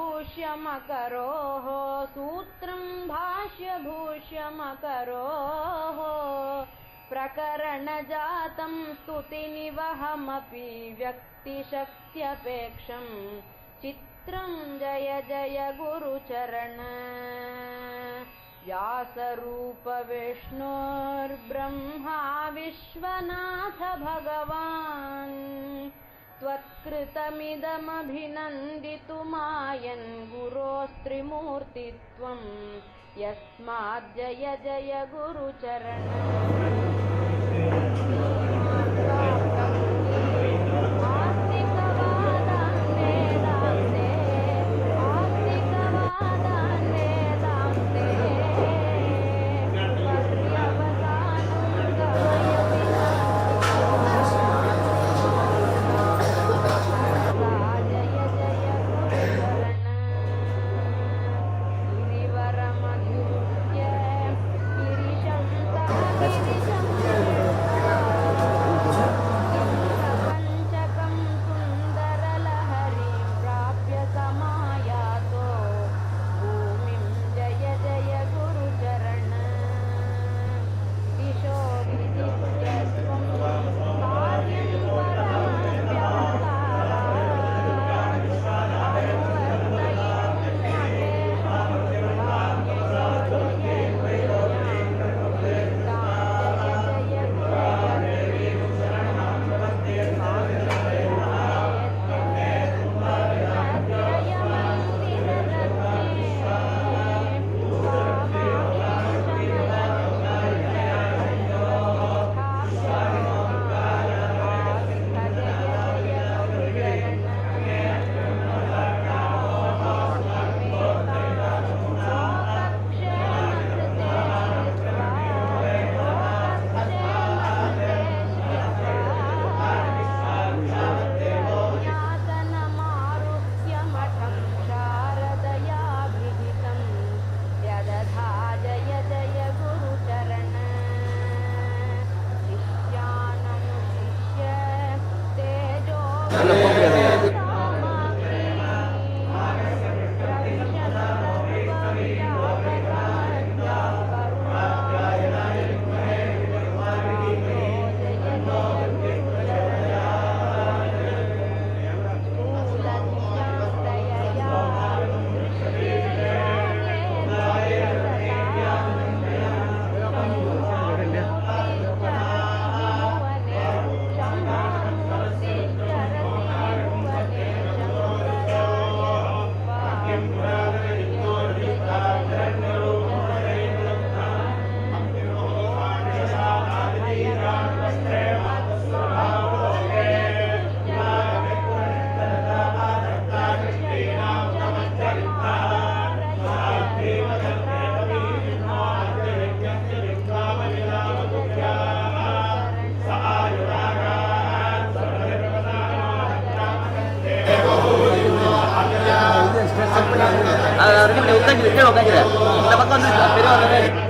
सूत्रं भाष्यभूष्यमकरोः प्रकरणजातं स्तुतिनिवहमपि व्यक्तिशक्त्यपेक्षं चित्रं जय जय गुरुचरण व्यासरूपविष्णोर्ब्रह्मा विश्वनाथ भगवान् त्वत्कृतमिदमभिनन्दितुमायन् गुरोस्त्रिमूर्तित्वं यस्मात् जय जय गुरुचरण गिरिशं அவருக்கு உட்காந்து இந்த பக்கம் வந்து பெரியவங்க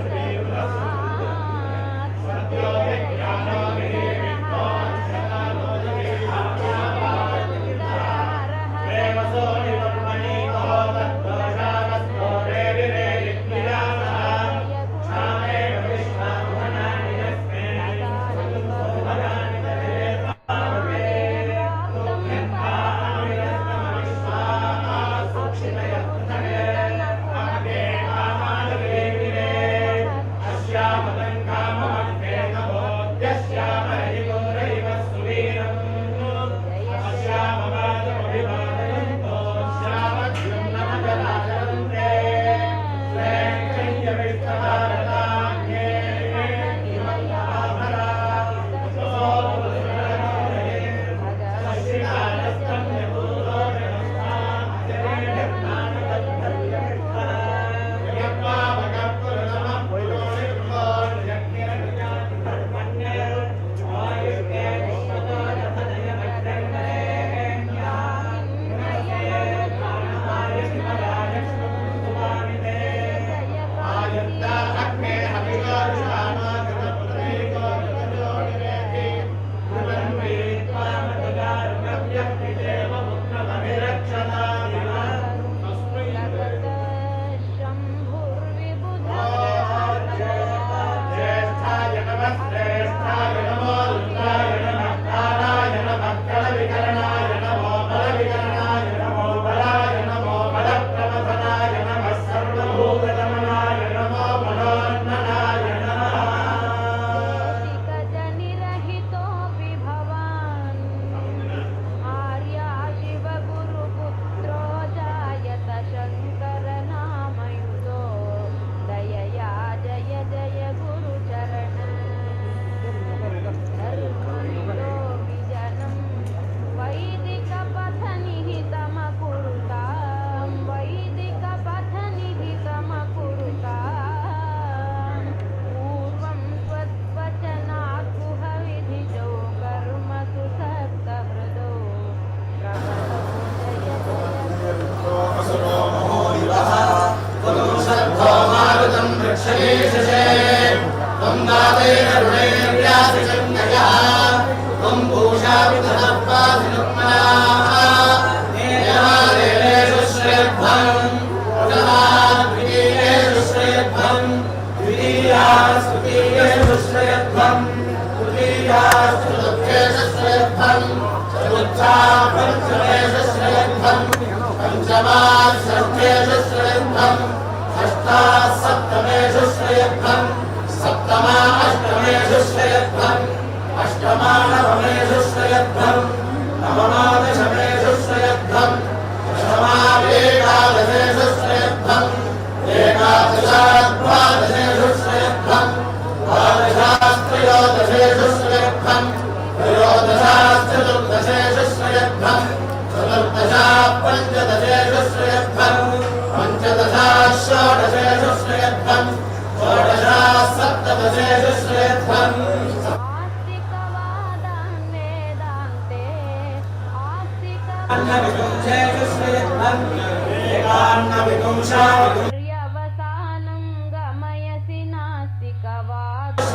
पर्यवसानं गमयसि नास्तिकवादं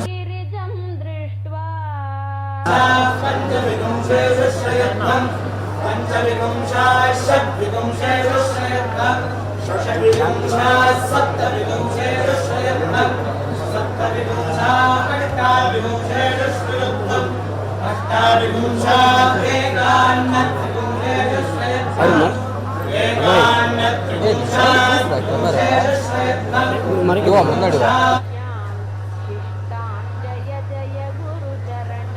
गिरिजं दृष्ट्वा जय जय गुरुचरण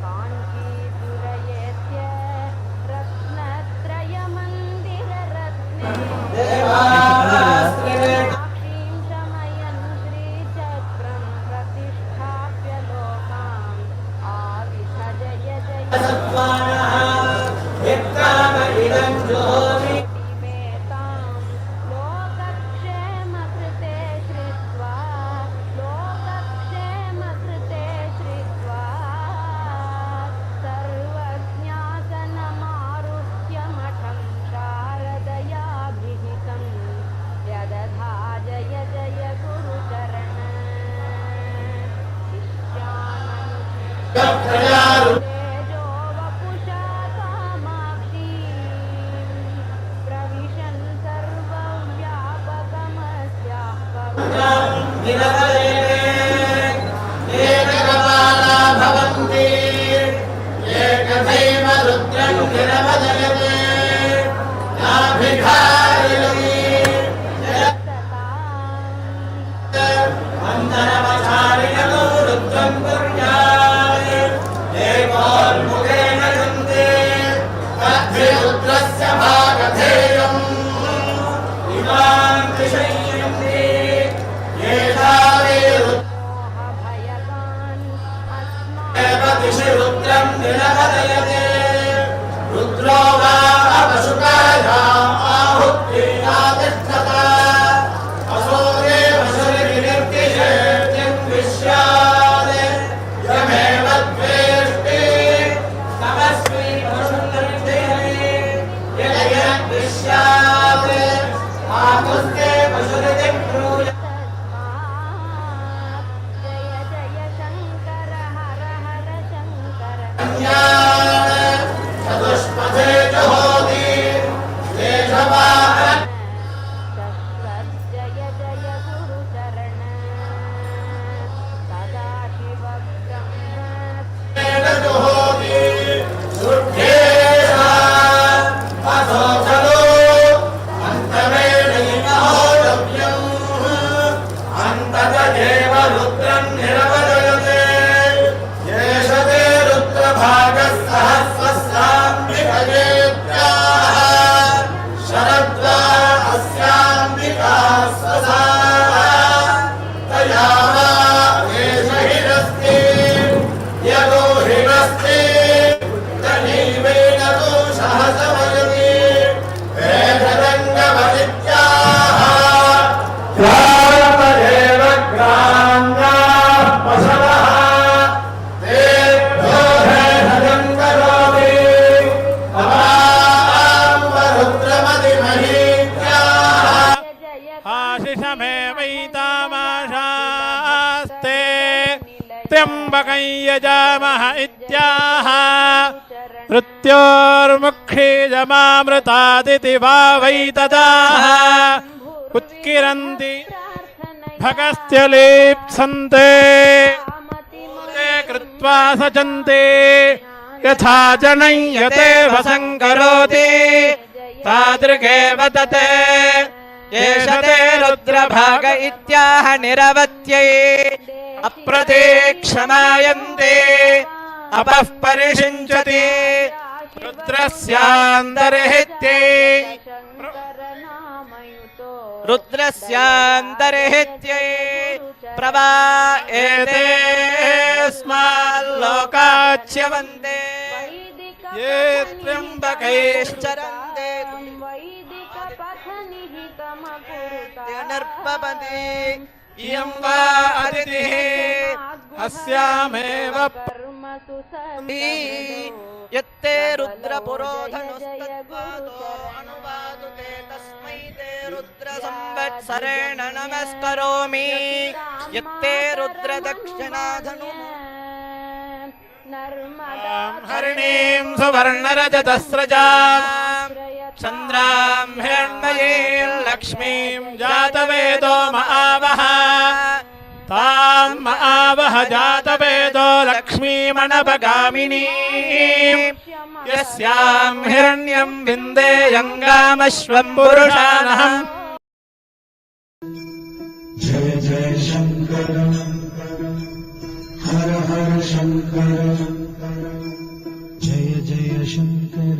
काञ्चीपुरयेत्य रत्नत्रयमन्दिररत्ने साक्षीं शमयन् श्रीचक्रं प्रतिष्ठाप्य लोकाम् आविध जय जय लोकक्षेमकृते श्रितं तेजो वपुषा कामाक्षी प्रविशन् आशिषमेवैतामाशास्ते त्र्यम्बकं यजामः इत्याह मृत्योर्मुक्षीजमामृतादिति वा वै तदाह उत्किरन्ति भगस्त्यलेप्सन्ते ते कृत्वा सचन्ते यथा जनयते वसङ्करोति तादृगेव तते एष ते रुद्रभाग इत्याह निरवत्यै अप्रतीक्षमायन्ते अपः परिषिञ्चति रुद्रस्यान्तर्हित्यै प्रवा एते स्माल्लोकाच्यवन्ते ये त्र्यम्बकैश्चरन्ते नर्पपति इयं वा अदितिः अस्यामेव यत्ते रुद्रपुरोधनुस्तद्वादो अनुवादुते तस्मै ते रुद्रसंवत्सरेण नमस्करोमि यत्ते रुद्रदक्षिणाधनुः हरिणीं सुवर्णरजतस्रजां चन्द्रां हिरण्मयीं लक्ष्मीं जातवेदो महावः तां महावः जातवेदो लक्ष्मीमनपगामिनीं यस्यां हिरण्यं विन्देयङ्गामश्वं पुरुषानहम् जय जय शंकर हर हर शंकर जय जय शंकर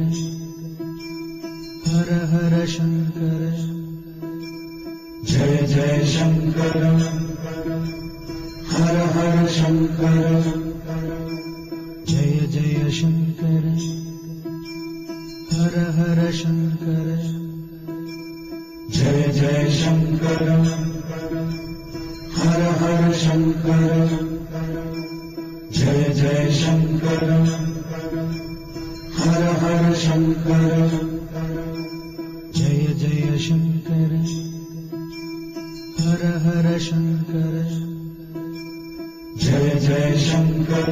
हर हर शंकर जय जय शंकर हर हर शंकर जय जय शंकर हर हर शंकर जय जय शंकर हर हर शंकर जय जय शंकर हर हर शंकर जय जय शंकर हर हर शंकर जय जय शंकर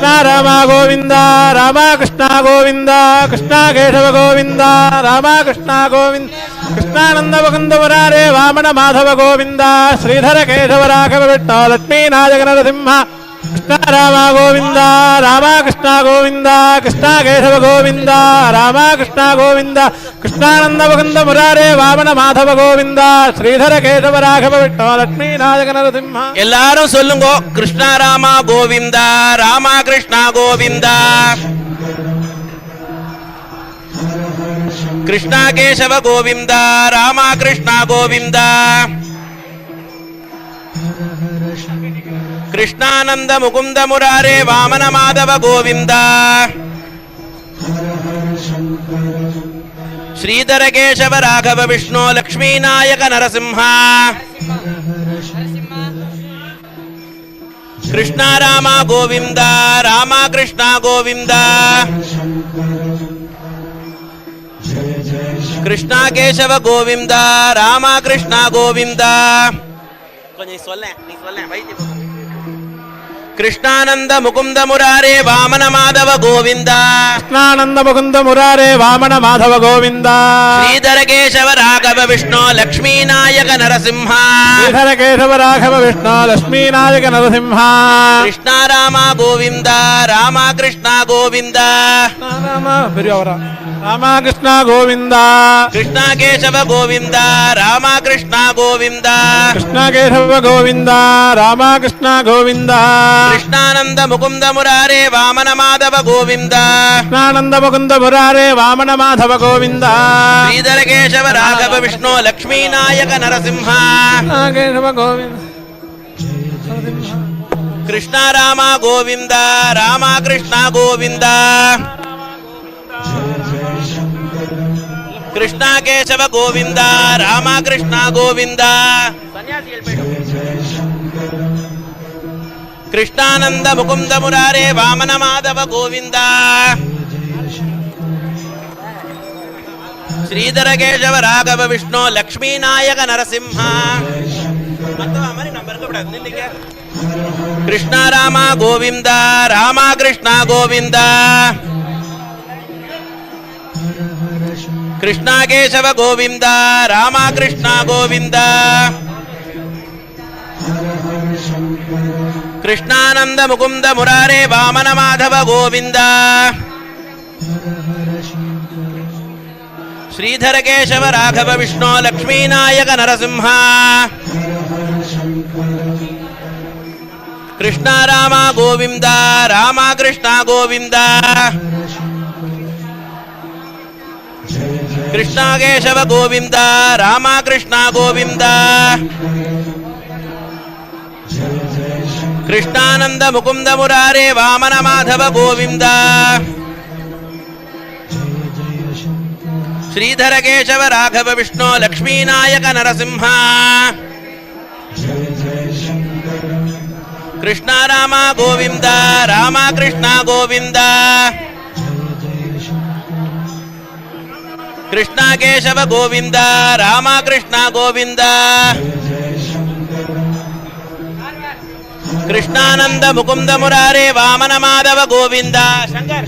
ಕೃಷ್ಣ ರಾಮ ಗೋವಿಂದ ರಾಮ ಕೃಷ್ಣ ಗೋವಿಂದ ಕೃಷ್ಣ ಕೇಶವ ಗೋವಿಂದ ರಾಮ ಕೃಷ್ಣ ಗೋವಿಂದ ಕೃಷ್ಣಾನಂದ ಮುಕುಂದ ಮುರಾರೇ ವಾಮನ ಮಾಧವ ಗೋವಿಂದ ಶ್ರೀಧರ ಕೇಶವ ರಾಘವ ವಿಷ್ಣು ಲಕ್ಷ್ಮೀ ನಾಯಕ ನರಸಿಂಹ ಕೃಷ್ಣ ರಾಮ ಗೋವಿಂದ ರಾಮ ಕೃಷ್ಣ ಗೋವಿಂದ ಕೃಷ್ಣ ಕೇಶವ ಗೋವಿಂದ ರಾಮ ಕೃಷ್ಣ ಗೋವಿಂದ ಕೃಷ್ಣಾನಂದ ಮುಕುಂದ ಮುರಾರೇ ವಾಮನ ಮಾಧವ ಗೋವಿಂದ ಶ್ರೀಧರ ಕೇಶವ ರಾಘವ ವಿಷ್ಣು ಲಕ್ಷ್ಮೀ ನಾಯಕ ನರಸಿಂಹ. எல்லாரும் சொல்லுங்க. கிருஷ்ண ராம கோவிந்த ராம கிருஷ்ண கோவிந்த கிருஷ்ண கேசவ கோவிந்த ராம கிருஷ்ண கோவிந்த कृष्णानंद मुकुंद मुरारे वामन माधव गोविंद श्रीधर केशव राघव विष्णु लक्ष्मी नायक नरसिंह कृष्ण राम गोविंद राम कृष्ण गोविंद कृष्ण केशव गोविंद राम कृष्ण गोविंद कृष्णानंद मुकुंद मुरारे वामन माधव गोविंद कृष्णानंद मुकुंद मुरारे वामन माधव गोविंद श्रीधर केशव राघव विष्णु लक्ष्मी नायक नरसिंह श्रीधर केशव राघव विष्णु लक्ष्मी नायक नरसिंह कृष्ण राम गोविंद राम कृष्ण गोविंद राम कृष्ण गोविंद कृष्ण केशव गोविंद राम कृष्ण गोविंद कृष्ण केशव गोविंद राम कृष्ण गोविंद कृष्णानंद मुकुंद मुरारे वामन माधव गोविंद कृष्णानंद मुकुंद मुरारे वामन माधव गोविंद श्रीधर केशव राघव विष्णु लक्ष्मी नायक नरसिंह केशव गोविंद कृष्ण राम गोविंद राम कृष्ण गोविंद कृष्ण केशव गोविंद राम कृष्ण गोविंद कृष्णानंद मुकुंद मुरारे वामन माधव गोविंद श्रीधर केशव राघव विष्णु लक्ष्मी नायक नरसिंह कृष्ण राम गोविंद राम कृष्ण गोविंद कृष्ण केशव गोविंद राम कृष्ण गोविंद कृष्णानंद मुकुंद मुरारे वामन माधव गोविंद श्रीधर केशव राघव विष्णु लक्ष्मी नायक नरसिंह कृष्ण राम गोविंद राम कृष्ण गोविंद कृष्ण केशव गोविंद राम कृष्ण गोविंद कृष्णानंद मुकुंद मुरारे वामन माधव गोविंद श्रीधर केशव राघव विष्णु लक्ष्मी नायक नरसिंह कृष्ण राम गोविंद राम कृष्ण गोविंद कृष्ण केशव गोविंद राम कृष्ण गोविंद कृष्णानंद मुकुंद मुरारे वामन माधव गोविंद शंकर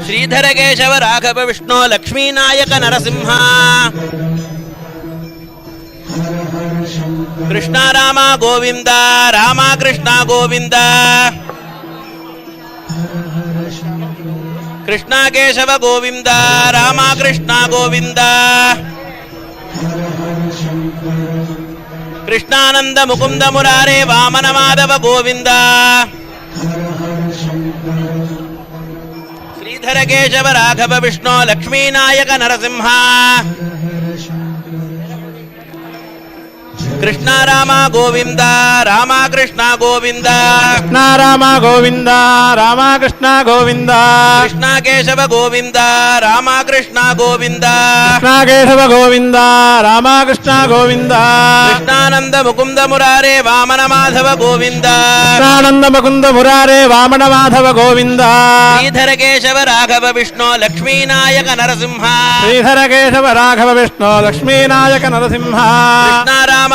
श्रीधर केशव राघव विष्णु लक्ष्मी नायक नरसिंह कृष्ण राम गोविंद राम कृष्ण गोविंद कृष्ण केशव गोविंद राम कृष्ण गोविंद कृष्णानंद मुकुंद मुरारे वामन माधव गोविंद श्रीधर केशव राघव विष्णु लक्ष्मी नायक नरसिंह कृष्ण राम गोविंद राम कृष्ण गोविंद कृष्ण राम गोविंद राम कृष्ण गोविंद कृष्ण केशव गोविंद राम कृष्ण गोविंद कृष्ण केशव गोविंद राम कृष्ण गोविंद कृष्णानंद मुकुंद मुरारे वामन माधव गोविंद कृष्णानंद मुकुंद मुरारे वामन माधव गोविंद श्रीधर केशव राघव विष्णु लक्ष्मी नायक नरसिंह श्रीधर केशव राघव विष्णु लक्ष्मी नायक नरसिंह कृष्ण राम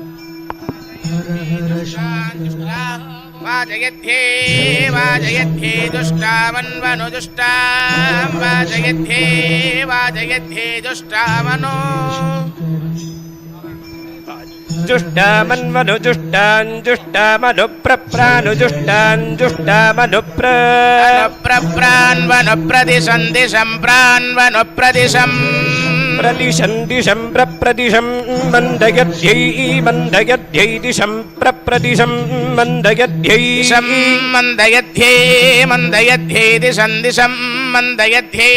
वाजयध्ये वाजयध्ये दुष्टामन्वनु दुष्टां वाजयध्ये वाजयध्ये दुष्टामनो जुष्टामन्वनु जुष्टान् जुष्टामनु प्रप्रानु जुष्टान् जुष्टामनु प्रप्रान्वनु प्रदिशं दिशं प्रान्वनु प्रदिशं प्रदिशं दिशं प्रप्रदिशं मन्दयध्यै मन्दयध्यै दिशं प्रप्रदिशं मन्दयध्यै दिशं मन्दयध्ये मन्दयध्ये दिशं दिशं मन्दयध्ये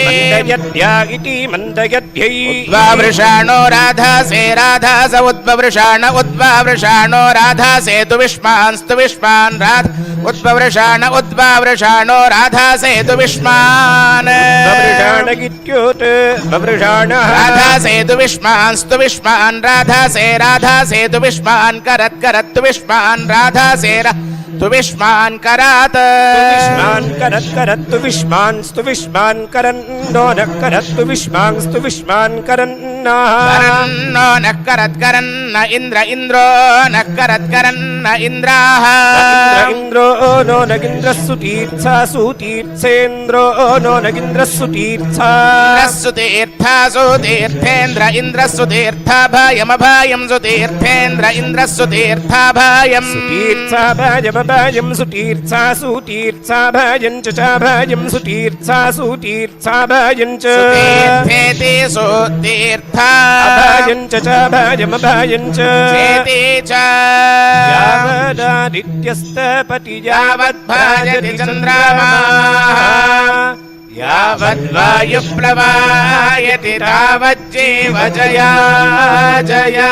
मन्दयध्या इति मन्दयध्यै उद्वावृषाणो राधासे राधास उद्ववृषाण उद्वावृषाणो राधासे तु विष्मांस्तु विष्मान् राध उद्ववृषाण उद्वावृषाणो राधासे तु विष्मान् ववृषाणगित्योत् ववृषाणः राधासे तु विष्मांस्तु विष्मान् राधासे राधासे तु विष्मान् करत् करत् तु विष्मान् राधासे तु विष्मान् करात् विष्मान् करत् करत् तु विष्मांस्तु विष्मान् करन्नो न करत् तु विष्मांस्तु विष्मान् करन्नः करन्नो न करत् करन्न इन्द्र इन्द्रो न करत् करन्न इन्द्राः इन्द्रो नो नगिन्द्रः सुतीर्था सुतीर्थेन्द्रो नो नगिन्द्रः सुतीर्था सुतीर्था सुतीर्थेन्द्र इन्द्र सुतीर्था भयमभयं सुतीर्थेन्द्र इन्द्र सुतीर्था भयं सुतीर्था भयमभयं सुतीर्था सुतीर्था भयं च भयं सुतीर्था सुतीर्था भयं च सुतीर्थेति सुतीर्था भयं च भयमभयं च चेति च यावदादित्यस्तपति यावद्भाजति चन्द्रमा यावद्वायुप्लवायति तावज्जीव जया जया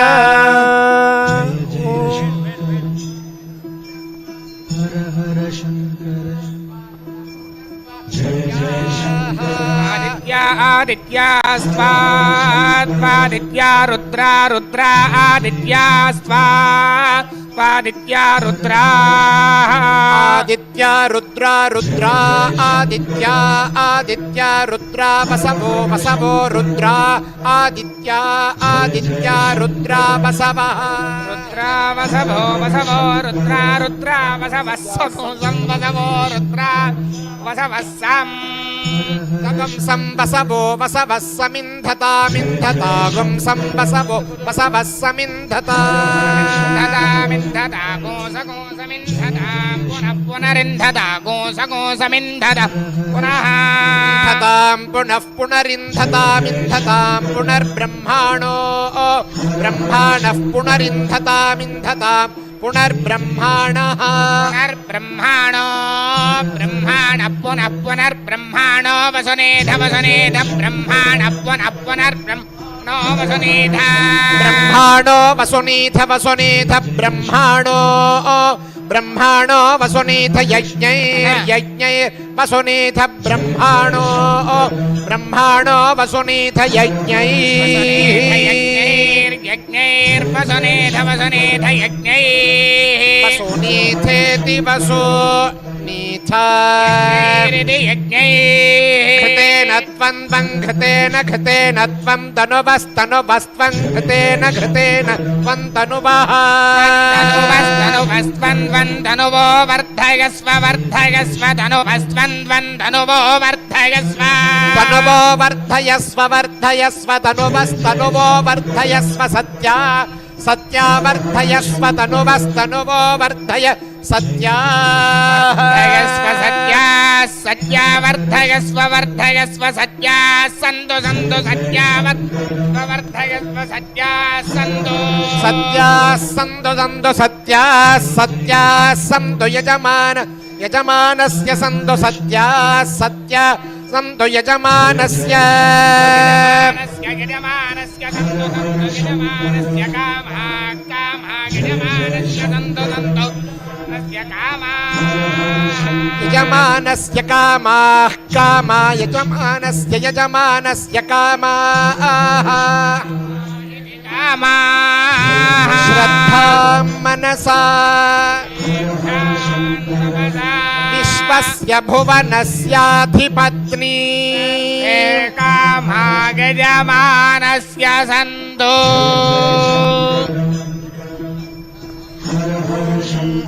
हर हर शंकर जय जय शंकर आदित्या आदित्या स्वादित्या रुद्रा रुद्रा आदित्या स्वादित्या रुद्रा आदित्या रुद्रा रुद्रा आदित्या आदित्या रुद्रा वसवो वसवो रुद्रा आदित्या आदित्या रुद्रा वसवः रुद्रा वसवो वसवो रुद्रा रुद्रा वसवः वसवो रुद्रा वसवः गं सं वसवो वसवः समिन्धता मिन्धता गं सं वसवो वसवः समिन्धता मिन्धता गोसगोसमिन्धता पुनः पुनरिन्धता गोसगोसमिन्धता पुनः मिन्धतां पुनः पुनरिन्धतामिन्धतां पुनर्ब्रह्माणो ब्रह्माणः पुनरिन्धतामिन्धतां पुनर्ब्रह्माणः पुनर्ब्रह्माणो ब्रह्माण पुनः पुनर्ब्रह्माणो वसुनेध वसुनेध ब्रह्माण पुनः पुनर्ब्रह्माणो वसुनेध ब्रह्माणो वसुनेध वसुनेध ब्रह्माणो ब्रह्माणो वसुनेध यज्ञैर्यज्ञैर् वसुनेध ब्रह्माणो ब्रह्माणो वसुनेध यज्ञैर्यज्ञैर्वसुनेध वसुनेध यज्ञैः वसुनेथेति वसुनीथा घृतेन त्वं घृतेन घृतेन त्वं तनुवस्तनुवस्त्वं घृतेन घृतेन त्वं तनुवः धनुवो वर्धयस्व वर्धयस्व धनुवस्वन्वन्दनुवो वर्धयस्व तनुवो वर्धयस्व वर्धयस्व तनुवस्तनुवो वर्धयस्व सत्या सत्या वर्धयस्व तनुवस्तनुवो वर्धय सत्या सत्या सत्या वर्धयस्व वर्धयस्व सत्या सन्तु सन्तु सत्या वर्धयस्व सत्या सन्तु सत्या सन्तु सन्तु सत्या सत्या सन्तु यजमान यजमानस्य सन्तु सत्या सत्या सन्तु यजमानस्य यजमानस्य सन्तु सन्तु यजमानस्य कामः कामः यजमानस्य सन्तु सन्तु यजमानस्य कामाः कामा यजमानस्य यजमानस्य कामाः श्रद्धां मनसा विश्वस्य भुवनस्याधिपत्नी कामा यजमानस्य सन्तु हर हर शंकर